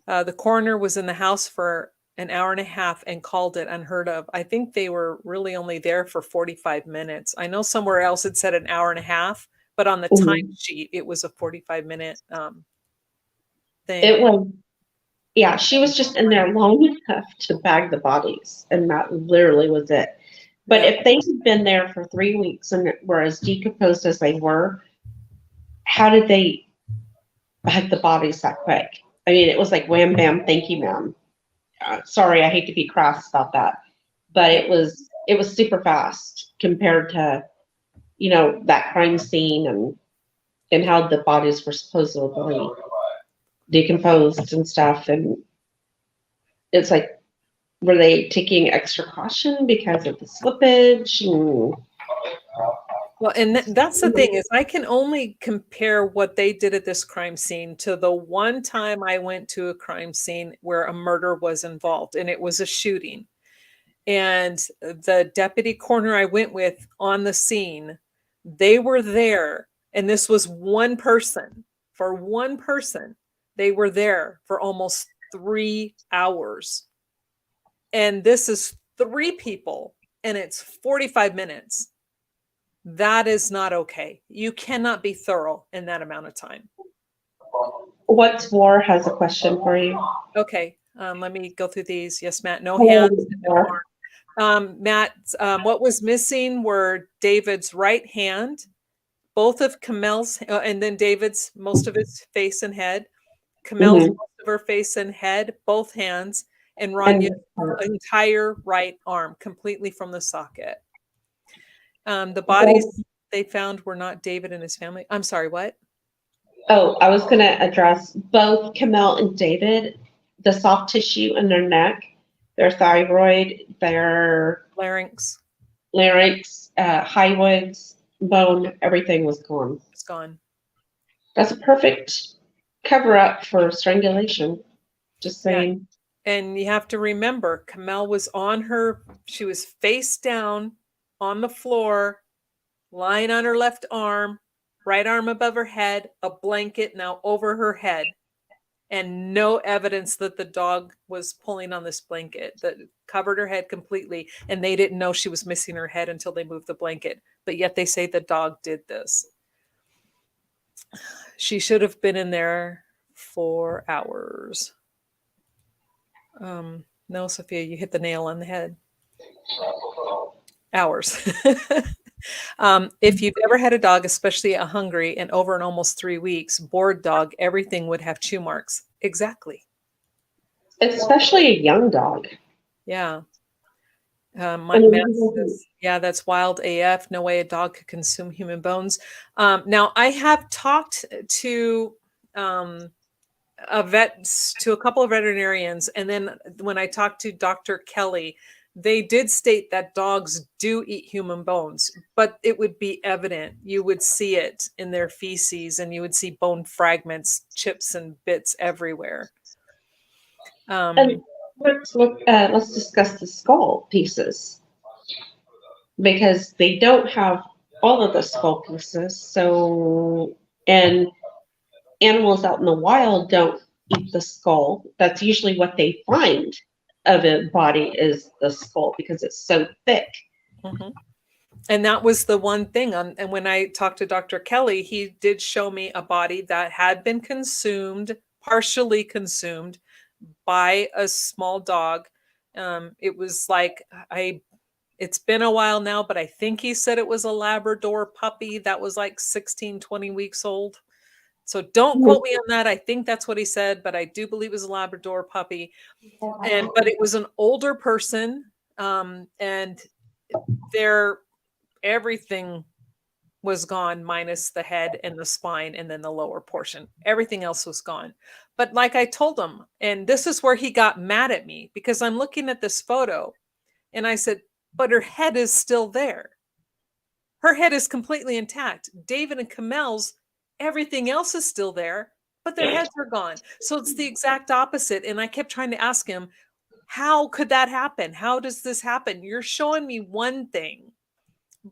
The coroner was in the house for an hour and a half and called it unheard of. I think they were really only there for 45 minutes. I know somewhere else it said an hour and a half, but on the timesheet, it was a 45-minute thing. It was. Yeah, she was just in there long enough to bag the bodies, and that literally was it. But if they had been there for 3 weeks and were as decomposed as they were, how did they bag the bodies that quick? I mean, it was like wham, bam, thank you, ma'am. Sorry, I hate to be crass about that, but it was super fast compared to, that crime scene and how the bodies were supposedly decomposed and stuff. And it's like, were they taking extra caution because of the slippage? Well, and that's the thing is I can only compare what they did at this crime scene to the one time I went to a crime scene where a murder was involved, and it was a shooting. And the deputy coroner I went with on the scene, they were there, and this was one person. For one person, they were there for almost 3 hours. And this is 3 people, and it's 45 minutes. That is not okay. You cannot be thorough in that amount of time. What's War has a question for you. Okay, let me go through these. Yes, Matt, no hands, no arm. Matt, what was missing were David's right hand, both of Komel's, and then David's, most of his face and head, Komel's most of her face and head, both hands, and Raniya's entire right arm, completely from the socket. The bodies they found were not David and his family. I'm sorry, what? Oh, I was going to address both Komel and David, the soft tissue in their neck, their thyroid, their larynx. larynx, hyoids, bone, everything was gone. It's gone. That's a perfect cover up for strangulation. Just Yeah. saying. And you have to remember, Komel was she was face down on the floor, lying on her left arm, right arm above her head, a blanket now over her head, and no evidence that the dog was pulling on this blanket that covered her head completely. And they didn't know she was missing her head until they moved the blanket. But yet they say the dog did this. She should have been in there for hours. No, Sophia, you hit the nail on the head. Hours. If you've ever had a dog, especially a hungry and over an almost 3 weeks, bored dog, everything would have chew marks. Exactly. Especially a young dog. Yeah. I Matt mean, says, yeah, that's wild AF. No way a dog could consume human bones. Now, I have talked to a couple of veterinarians, and then when I talked to Dr. Kelly, they did state that dogs do eat human bones, but it would be evident. You would see it in their feces, and you would see bone fragments, chips, and bits everywhere. and let's discuss the skull pieces because they don't have all of the skull pieces. So, and animals out in the wild don't eat the skull. That's usually what they find of a body is the skull because it's so thick. Mm-hmm. And that was the one thing. And when I talked to Dr. Kelly, he did show me a body that had been consumed, partially consumed by a small dog. It was like, it's been a while now, but I think he said it was a Labrador puppy that was like 16, 20 weeks old. So don't quote me on that. I think that's what he said, but I do believe it was a Labrador puppy. But it was an older person, and everything was gone minus the head and the spine and then the lower portion. Everything else was gone. But like I told him, and this is where he got mad at me because I'm looking at this photo and I said, but her head is still there. Her head is completely intact. David and Komel's, everything else is still there, but their heads are gone. So it's the exact opposite. And I kept trying to ask him, how could that happen? How does this happen? You're showing me one thing,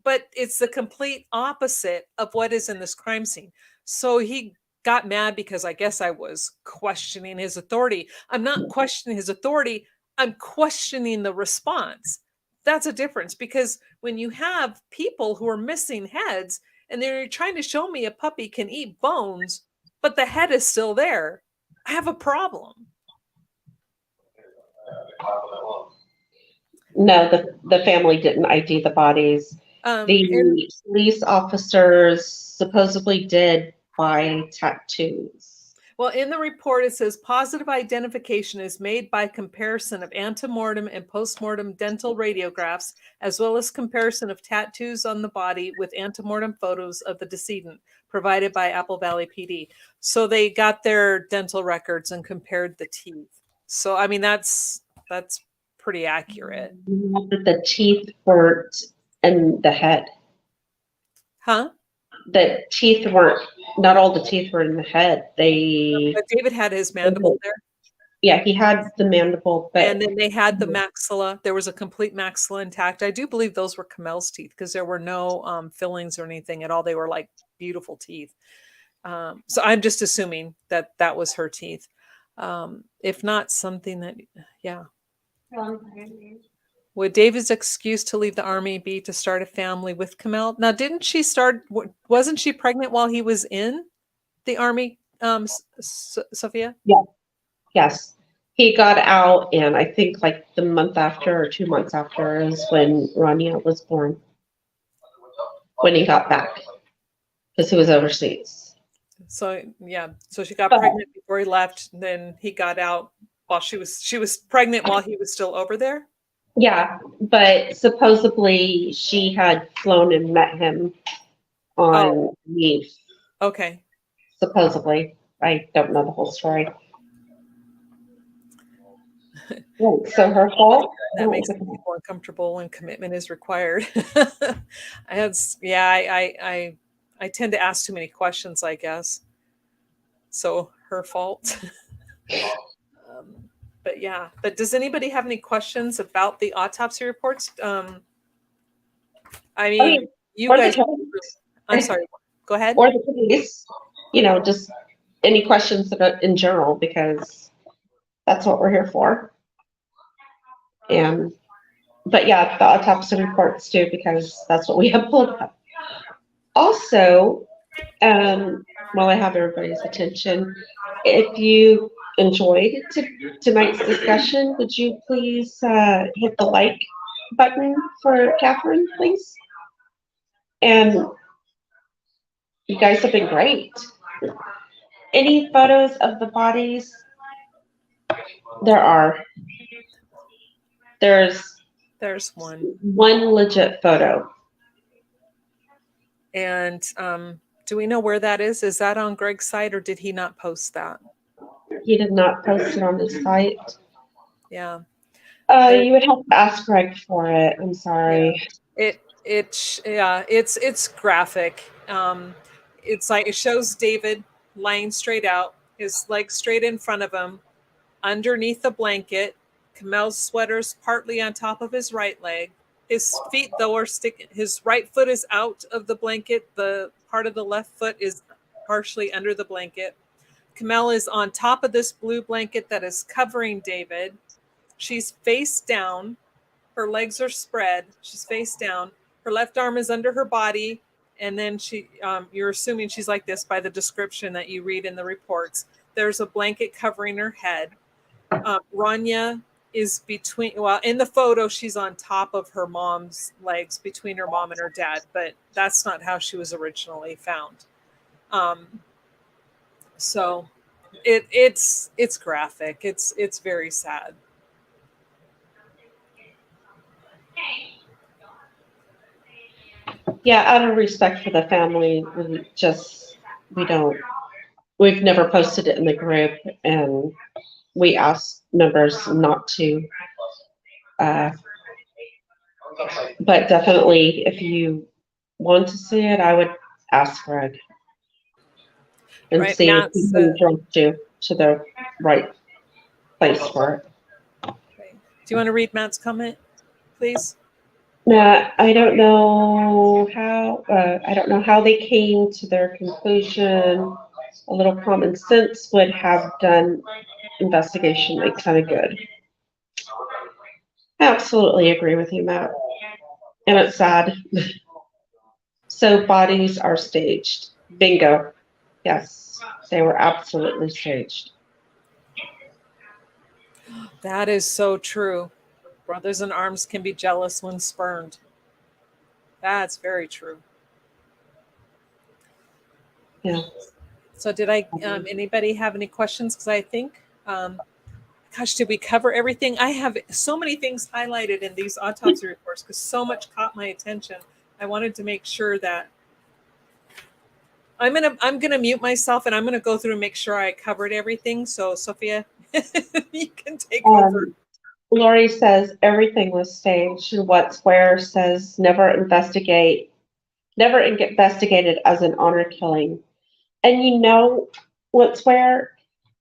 but it's the complete opposite of what is in this crime scene. So he got mad because I guess I was questioning his authority. I'm not questioning his authority. I'm questioning the response. That's a difference because when you have people who are missing heads and they're trying to show me a puppy can eat bones, but the head is still there, I have a problem. No, the family didn't ID the bodies. The police officers supposedly did find tattoos. Well, in the report, it says positive identification is made by comparison of antemortem and postmortem dental radiographs, as well as comparison of tattoos on the body with antemortem photos of the decedent provided by Apple Valley PD. So they got their dental records and compared the teeth. So, I mean, that's pretty accurate. The teeth weren't in the head. Huh? The teeth weren't, not all the teeth were in the head. But David had his mandible there. Yeah, he had the mandible, but and then they had the maxilla. There was a complete maxilla intact. I do believe those were Komel's teeth because there were no fillings or anything at all. They were like beautiful teeth. So I'm just assuming that that was her teeth. If not something that, yeah. Would David's excuse to leave the army be to start a family with Komel? Now, wasn't she pregnant while he was in the army, Sophia? Yeah. Yes. He got out, and I think like the month after or 2 months after is when Raniya was born. When he got back, because he was overseas. So yeah, so she got pregnant before he left. Then he got out while she was pregnant while he was still over there. Yeah, but supposedly she had flown and met him on leave. Okay. Supposedly, I don't know the whole story. Right, so her fault? That makes people uncomfortable when commitment is required. I had, yeah, I tend to ask too many questions, I guess. So her fault. um, but yeah, but does anybody have any questions about the autopsy reports? I I mean, mean, you or the guys, police, I'm sorry, go ahead. or the police, just any questions about in general, because that's what we're here for. And, but yeah, the autopsy reports too, because that's what we have pulled up. Also, while I have everybody's attention, if you enjoyed tonight's discussion, would you please hit the like button for Catherine, please? And you guys have been great. Any photos of the bodies? There are. There's one. one legit photo. And do we know where that is? Is that on Greg's site or did he not post that? He did not post it on his site. Yeah. You would have to ask Greg for it. I'm sorry. Yeah. It's graphic. It's like it shows David lying straight out, his legs straight in front of him, underneath the blanket. Komel's sweater's partly on top of his right leg. His feet, though, are sticking. His right foot is out of the blanket. The part of the left foot is partially under the blanket. Komel is on top of this blue blanket that is covering David. She's face down. Her legs are spread. She's face down. Her left arm is under her body. And then you're assuming she's like this by the description that you read in the reports. There's a blanket covering her head. Raniya is in the photo, she's on top of her mom's legs, between her mom and her dad, but that's not how she was originally found. So it's graphic. It's very sad. Yeah, out of respect for the family, we've never posted it in the group, and we ask members not to. But definitely, if you want to see it, I would ask Greg and Right, see if Matt's, he can direct you to the right place for it. okay. Do you want to read Matt's comment, please? Matt, I don't know how they came to their conclusion. A little common sense would have done investigation like kind of good. I absolutely agree with you, Matt. And it's sad. So bodies are staged. Bingo. Yes, they were absolutely staged. That is so true. Brothers in arms can be jealous when spurned. That's very true. Yeah. So did anybody have any questions? Because I think, gosh, did we cover everything? I have so many things highlighted in these autopsy reports because so much caught my attention. I wanted to make sure that I'm gonna mute myself and I'm gonna go through and make sure I covered everything. So Sophia, you can take over. Lori says everything was staged. What's where says never investigated as an honor killing. And what's where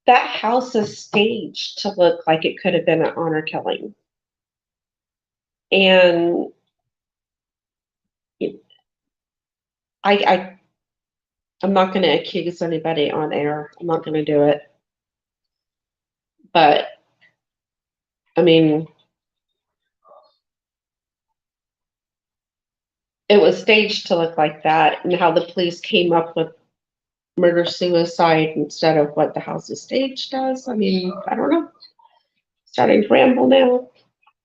that house is staged to look like it could have been an honor killing. And I'm not going to accuse anybody on air. I'm not going to do it. But I mean, it was staged to look like that, and how the police came up with murder suicide instead of what the house is staged as. I mean, I don't know. Starting to ramble now.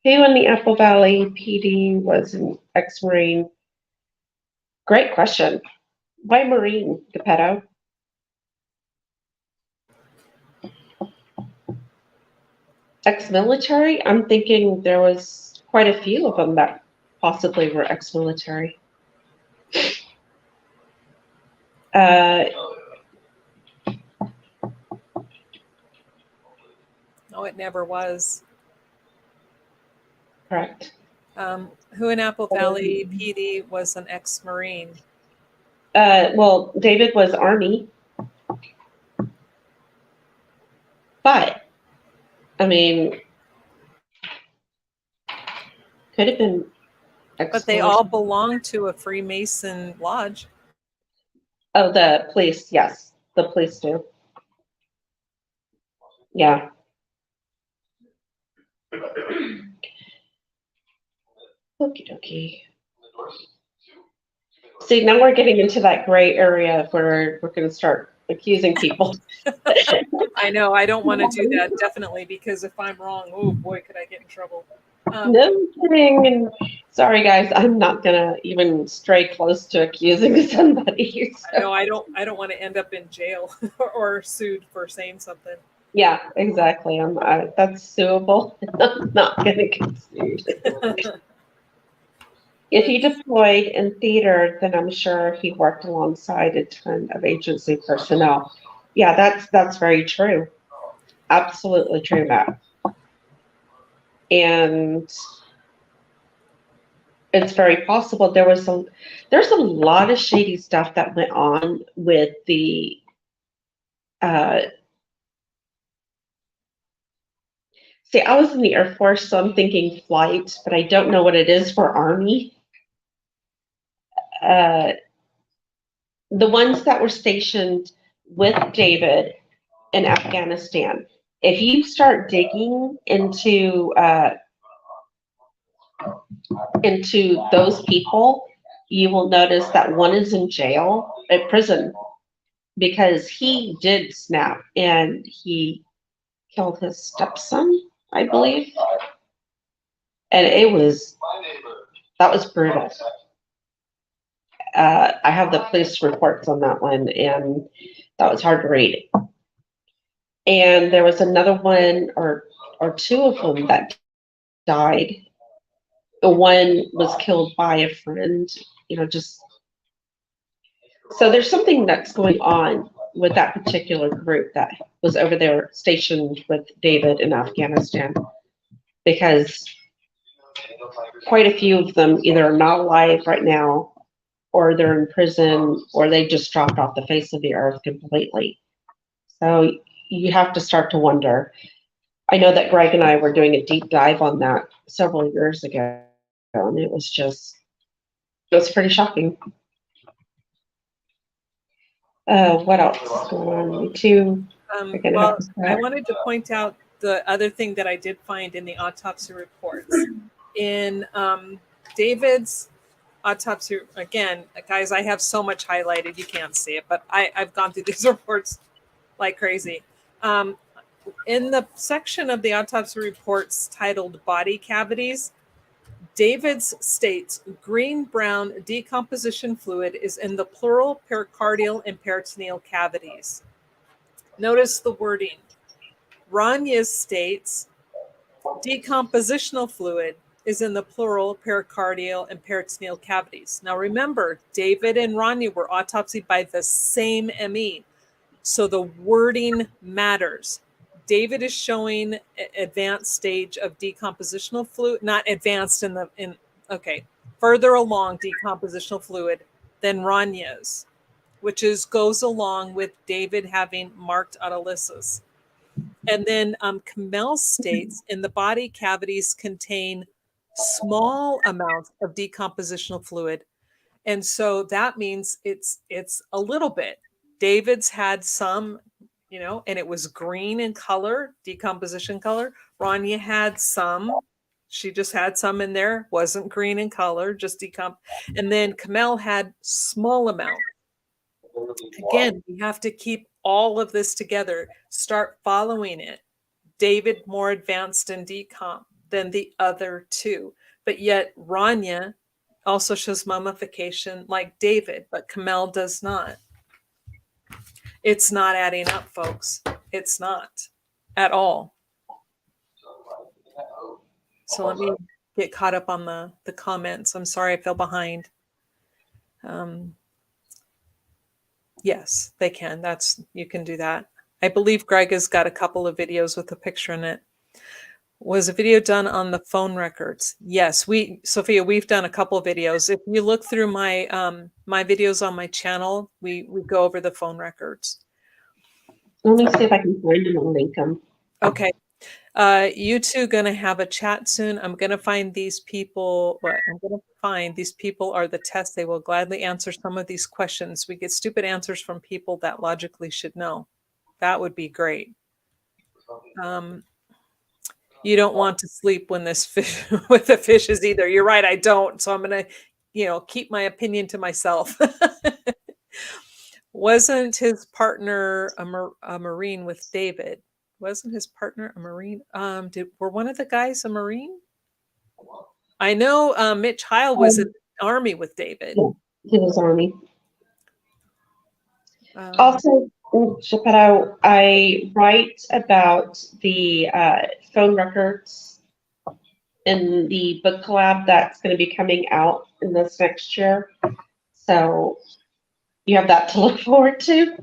Who in the Apple Valley PD was an ex-Marine? Great question. Why Marine, Geppetto? Ex-military? I'm thinking there was quite a few of them that possibly were ex-military. No, it never was. Correct. Who in Apple Valley PD was an ex-Marine? Well, David was Army. But, I mean, could have been But they all belong to a Freemason lodge. Oh, the police, yes. The police do. Yeah. Okie dokie. See, now we're getting into that gray area where we're going to start accusing people. I know, I don't want to do that, definitely, because if I'm wrong, oh boy, could I get in trouble. No kidding. And sorry, guys, I'm not going to even stray close to accusing somebody. So. No, I don't want to end up in jail or sued for saying something. Yeah, exactly. That's suable. I'm not going to get sued. If he deployed in theater, then I'm sure he worked alongside a ton of agency personnel. Yeah, that's very true. Absolutely true, Matt. And it's very possible there's a lot of shady stuff that went on with the see, I was in the Air Force, so I'm thinking flight, but I don't know what it is for Army. The ones that were stationed with David in Afghanistan, if you start digging into those people, you will notice that one is in jail at prison because he did snap and he killed his stepson, I believe. And that was brutal. I have the police reports on that one, and that was hard to read. And there was another one or two of them that died. The one was killed by a friend, just so there's something that's going on with that particular group that was over there stationed with David in Afghanistan, because quite a few of them either are not alive right now, or they're in prison, or they just dropped off the face of the earth completely. So you have to start to wonder. I know that Greg and I were doing a deep dive on that several years ago, and it was pretty shocking. What else is going on? Me too. Well, I wanted to point out the other thing that I did find in the autopsy reports. In David's autopsy, again, guys, I have so much highlighted, you can't see it, but I've gone through these reports like crazy. In the section of the autopsy reports titled Body Cavities, David's states green-brown decomposition fluid is in the pleural, pericardial, and peritoneal cavities. Notice the wording. Raniya states decompositional fluid is in the pleural, pericardial, and peritoneal cavities. Now remember, David and Raniya were autopsied by the same ME, so the wording matters. David is showing advanced stage of decompositional fluid, not advanced further along decompositional fluid than Raniya's, which goes along with David having marked autolysis. And then Komel states in the body cavities contain small amounts of decompositional fluid. And so that means it's a little bit. David's had some, and it was green in color, decomposition color. Raniya had some. She just had some in there, wasn't green in color, just decomp. And then Komel had small amount. Again, we have to keep all of this together, start following it. David more advanced in decomp than the other two, but yet Raniya also shows mummification like David, but Komel does not. It's not adding up, folks. It's not at all. So let me get caught up on the comments. I'm sorry I fell behind. Yes, they can. You can do that. I believe Greg has got a couple of videos with a picture in it. Was a video done on the phone records? Yes, Sophia, we've done a couple of videos. If you look through my my videos on my channel, we go over the phone records. Let me see if I can find them and link them. Okay. You two gonna have a chat soon. I'm gonna find these people. What I'm gonna find these people are the test. They will gladly answer some of these questions. We get stupid answers from people that logically should know. That would be great. You don't want to sleep when this fish with the fishes either. You're right, I don't. So I'm gonna, keep my opinion to myself. Wasn't his partner a Marine with David? Wasn't his partner a Marine? Were one of the guys a Marine? I know Mitch Heil was in the Army with David. Yeah, he was Army. Also, Geppetto, I write about the phone records in the book collab that's going to be coming out in this next year. So you have that to look forward to.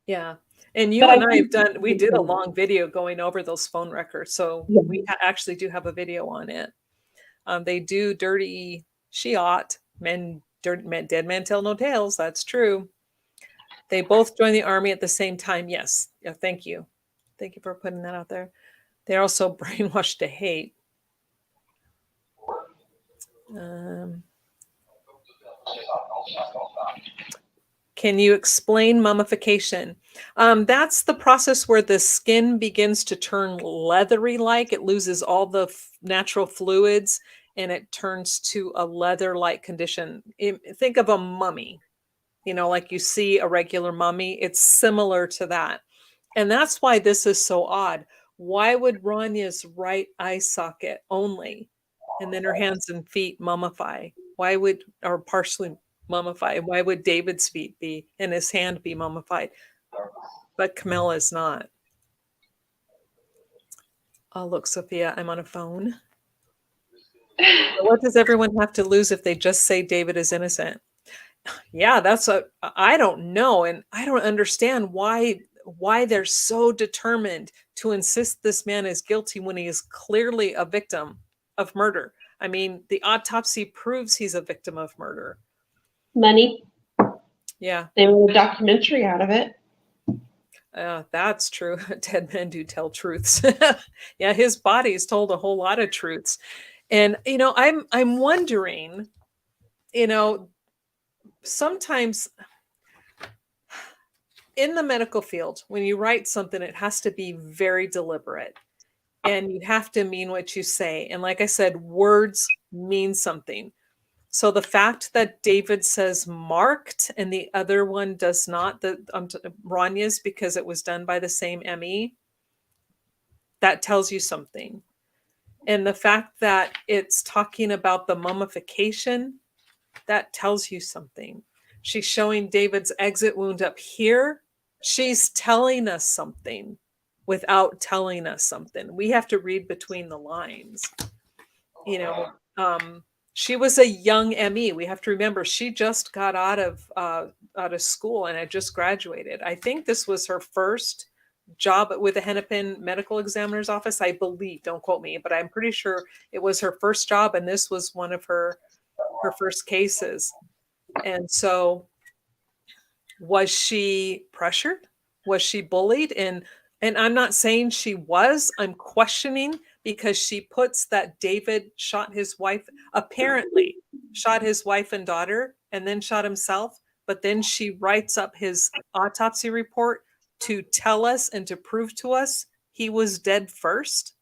Yeah. And you But and I have done, we did a long video going over those phone records. So Yeah. we actually do have a video on it. They do dirty shiat, dead men tell no tales. That's true. They both joined the Army at the same time. Yes. Yeah, thank you. Thank you for putting that out there. They're also brainwashed to hate. Can you explain mummification? That's the process where the skin begins to turn leathery-like. It loses all the natural fluids and it turns to a leather-like condition. Think of a mummy, like you see a regular mummy. It's similar to that. And that's why this is so odd. Why would Raniya's right eye socket only, and then her hands and feet mummify? Or partially mummify? Why would David's feet be and his hand be mummified? But Komel is not. Oh, look, Sophia, I'm on a phone. What does everyone have to lose if they just say David is innocent? Yeah, I don't know. And I don't understand why they're so determined to insist this man is guilty when he is clearly a victim of murder. I mean, the autopsy proves he's a victim of murder. Money. Yeah. They made a documentary out of it. That's true. Dead men do tell truths. Yeah, his body's told a whole lot of truths. And, I'm wondering, sometimes in the medical field, when you write something, it has to be very deliberate and you have to mean what you say. And like I said, words mean something. So the fact that David says marked and the other one does not, Raniya's, because it was done by the same ME, that tells you something. And the fact that it's talking about the mummification, that tells you something. She's showing David's exit wound up here. She's telling us something without telling us something. We have to read between the lines. She was a young ME. We have to remember she just got out of school and had just graduated. I think this was her first job with the Hennepin Medical Examiner's Office, I believe. Don't quote me, but I'm pretty sure it was her first job, and this was one of her first cases. And so, was she pressured? Was she bullied? And I'm not saying she was. I'm questioning, because she puts that David shot his wife, apparently shot his wife and daughter, and then shot himself. But then she writes up his autopsy report to tell us and to prove to us he was dead first.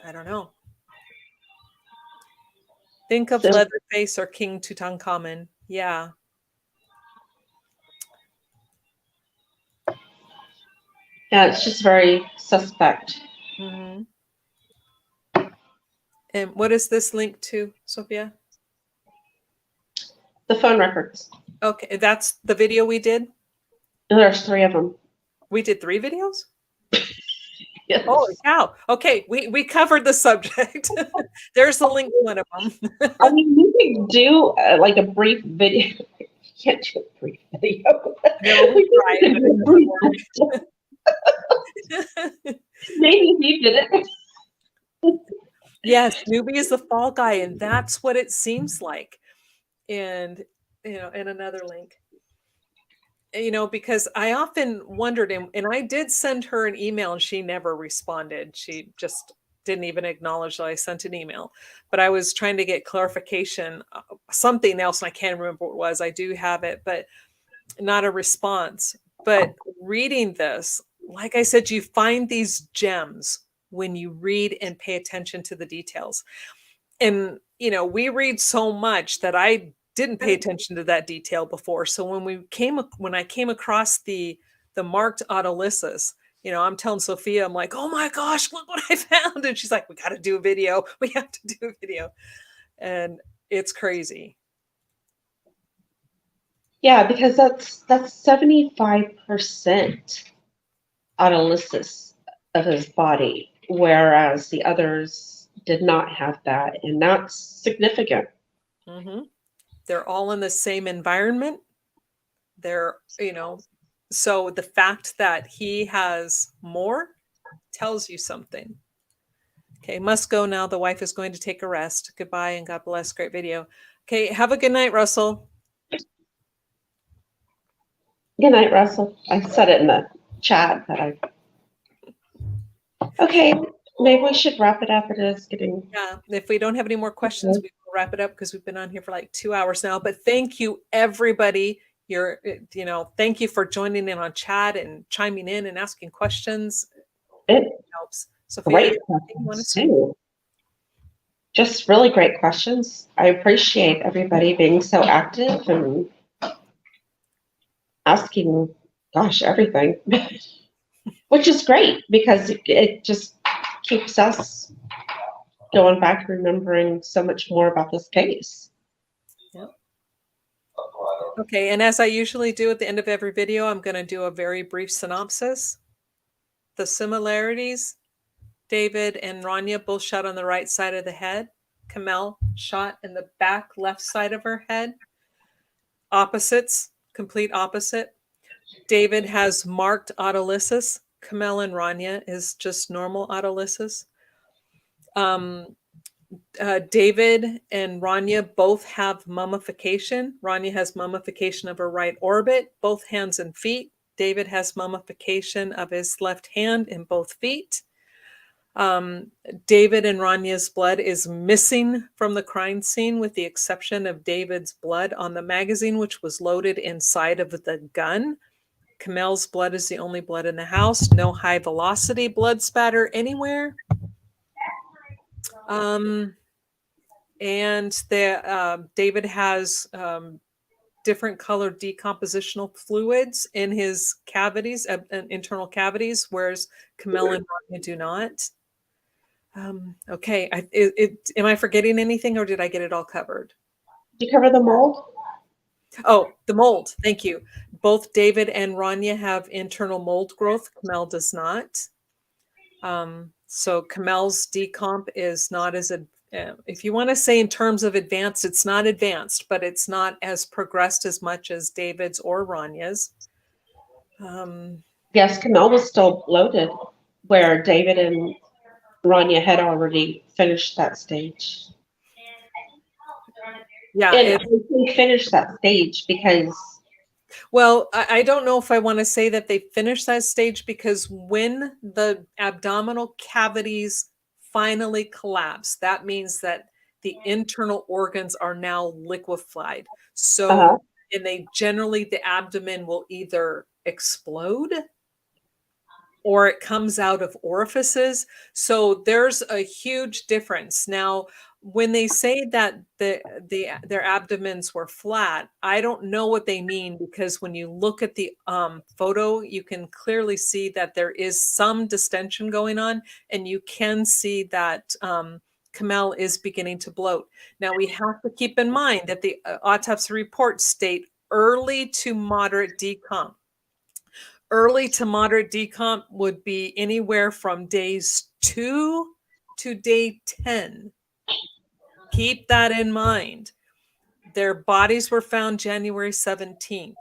I don't know. Think of Leatherface or King Tutankhamun. Yeah. Yeah, it's just very suspect. Mm-hmm. And what is this link to, Sophia? The phone records. Okay, that's the video we did? There's 3 of them. We did 3 videos? Yes. Holy cow. Okay, we covered the subject. There's a link to one of them. I mean, you can do like a brief video. You can't do a brief video. No, we tried. Maybe he did it. Yes, Newbie is the fall guy, and that's what it seems like. And and another link. Because I often wondered, and I did send her an email and she never responded. She just didn't even acknowledge that I sent an email. But I was trying to get clarification, something else, and I can't remember what it was. I do have it, but not a response. But reading this, like I said, you find these gems when you read and pay attention to the details. And we read so much that I didn't pay attention to that detail before. So when I came across the marked autolysis, I'm telling Sophia, I'm like, oh my gosh, look what I found. And she's like, we got to do a video. We have to do a video. And it's crazy. Yeah, because that's 75% autolysis of his body, whereas the others did not have that, and that's significant. Mm-hmm. They're all in the same environment. They're, so the fact that he has more tells you something. Okay, must go now. The wife is going to take a rest. Goodbye and God bless. Great video. Okay, have a good night, Russell. Good night, Russell. I said it in the chat, okay, maybe we should wrap it up. It is getting. Yeah, if we don't have any more questions, we will wrap it up because we've been on here for like 2 hours now. But thank you, everybody. Thank you for joining in on chat and chiming in and asking questions. It helps. Sophia, great questions too. Just really great questions. I appreciate everybody being so active and asking, gosh, everything, which is great because it just keeps us going back, remembering so much more about this case. Yep. Okay, and as I usually do at the end of every video, I'm going to do a very brief synopsis. The similarities: David and Raniya both shot on the right side of the head. Komel shot in the back left side of her head. Opposites, complete opposite. David has marked autolysis. Komel and Raniya is just normal autolysis. David and Raniya both have mummification. Raniya has mummification of her right orbit, both hands and feet. David has mummification of his left hand and both feet. David and Raniya's blood is missing from the crime scene with the exception of David's blood on the magazine, which was loaded inside of the gun. Komel's blood is the only blood in the house. No high velocity blood spatter anywhere. And David has different colored decompositional fluids in his cavities, internal cavities, whereas Komel and Raniya do not. Okay, am I forgetting anything, or did I get it all covered? Did you cover the mold? Oh, the mold. Thank you. Both David and Raniya have internal mold growth. Komel does not. So Komel's decomp is not as if you want to say in terms of advanced, it's not advanced, but it's not as progressed as much as David's or Raniya's. Yes, Komel was still loaded, where David and Raniya had already finished that stage. Yeah, and they finished that stage because. Well, I don't know if I want to say that they finished that stage, because when the abdominal cavities finally collapse, that means that the internal organs are now liquefied. So, and the abdomen will either explode or it comes out of orifices. So there's a huge difference. Now, when they say that their abdomens were flat, I don't know what they mean, because when you look at the photo, you can clearly see that there is some distension going on, and you can see that Komel is beginning to bloat. Now, we have to keep in mind that the autopsy reports state early to moderate decomp. Early to moderate decomp would be anywhere from days 2 to day 10. Keep that in mind. Their bodies were found January 17th.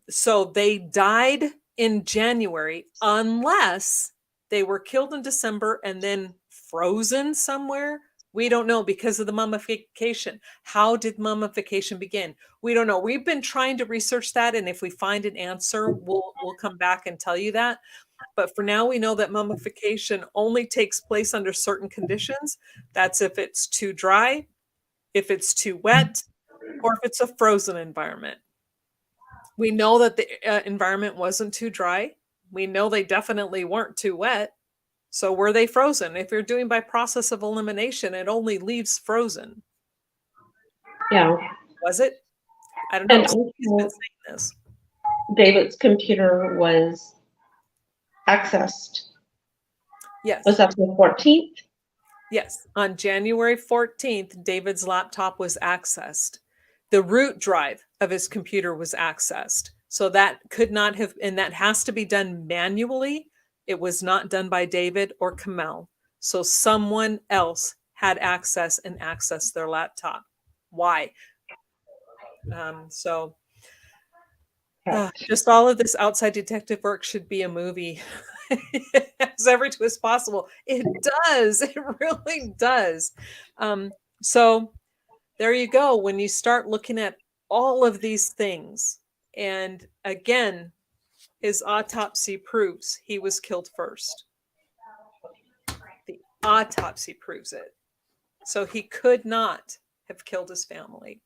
So they died in January, unless they were killed in December and then frozen somewhere. We don't know because of the mummification. How did mummification begin? We don't know. We've been trying to research that, and if we find an answer, we'll come back and tell you that. But for now, we know that mummification only takes place under certain conditions. That's if it's too dry, if it's too wet, or if it's a frozen environment. We know that the environment wasn't too dry. We know they definitely weren't too wet. So were they frozen? If you're doing by process of elimination, it only leaves frozen. Yeah. Was it? I don't know. And Somebody's been also, saying this. David's computer was accessed. Yes. Was that the 14th? Yes. On January 14th, David's laptop was accessed. The root drive of his computer was accessed. So that could not have, and that has to be done manually. It was not done by David or Komel. So someone else had access and accessed their laptop. Why? Just all of this outside detective work should be a movie. As every twist possible. It does. It really does. So there you go. When you start looking at all of these things, and again, his autopsy proves he was killed first. The autopsy proves it. So he could not have killed his family.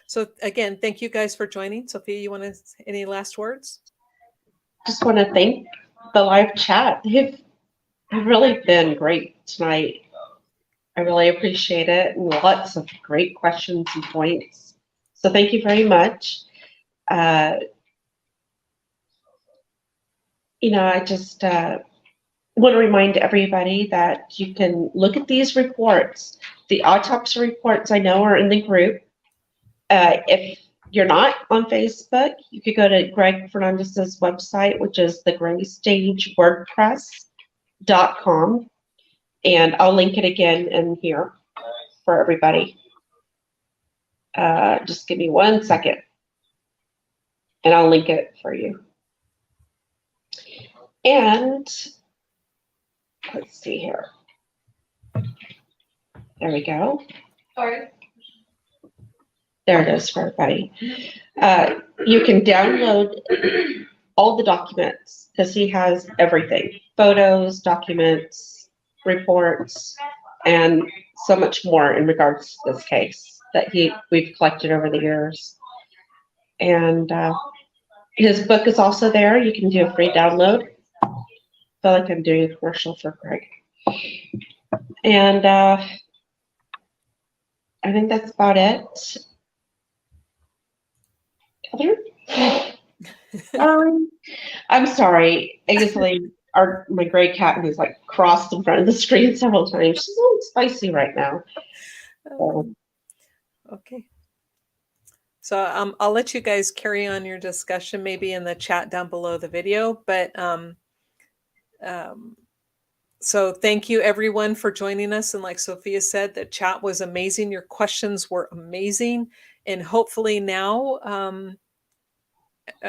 So again, thank you guys for joining. Sophia, you want to any last words? Just want to thank the live chat. They've really been great tonight. I really appreciate it, and lots of great questions and points. So thank you very much. I just want to remind everybody that you can look at these reports. The autopsy reports I know are in the group. If you're not on Facebook, you could go to Greg Fernandez's website, which is thegraystagewordpress.com. And I'll link it again in here for everybody. Just give me 1 second, and I'll link it for you. And let's see here. There we go. Sorry. There it is for everybody. You can download all the documents because he has everything. Photos, documents, reports, and so much more in regards to this case that we've collected over the years. And his book is also there. You can do a free download. I feel like I'm doing a commercial for Greg. And I think that's about it. I'm sorry. I guess my gray cat has like crossed in front of the screen several times. She's a little spicy right now. Okay. So I'll let you guys carry on your discussion maybe in the chat down below the video. But so thank you everyone for joining us. And like Sophia said, the chat was amazing. Your questions were amazing. And hopefully now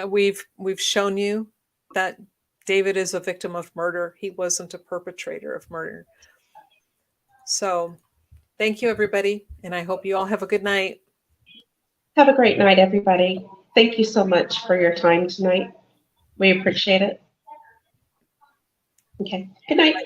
we've shown you that David is a victim of murder. He wasn't a perpetrator of murder. So thank you, everybody. And I hope you all have a good night. Have a great night, everybody. Thank you so much for your time tonight. We appreciate it. Okay. Good night.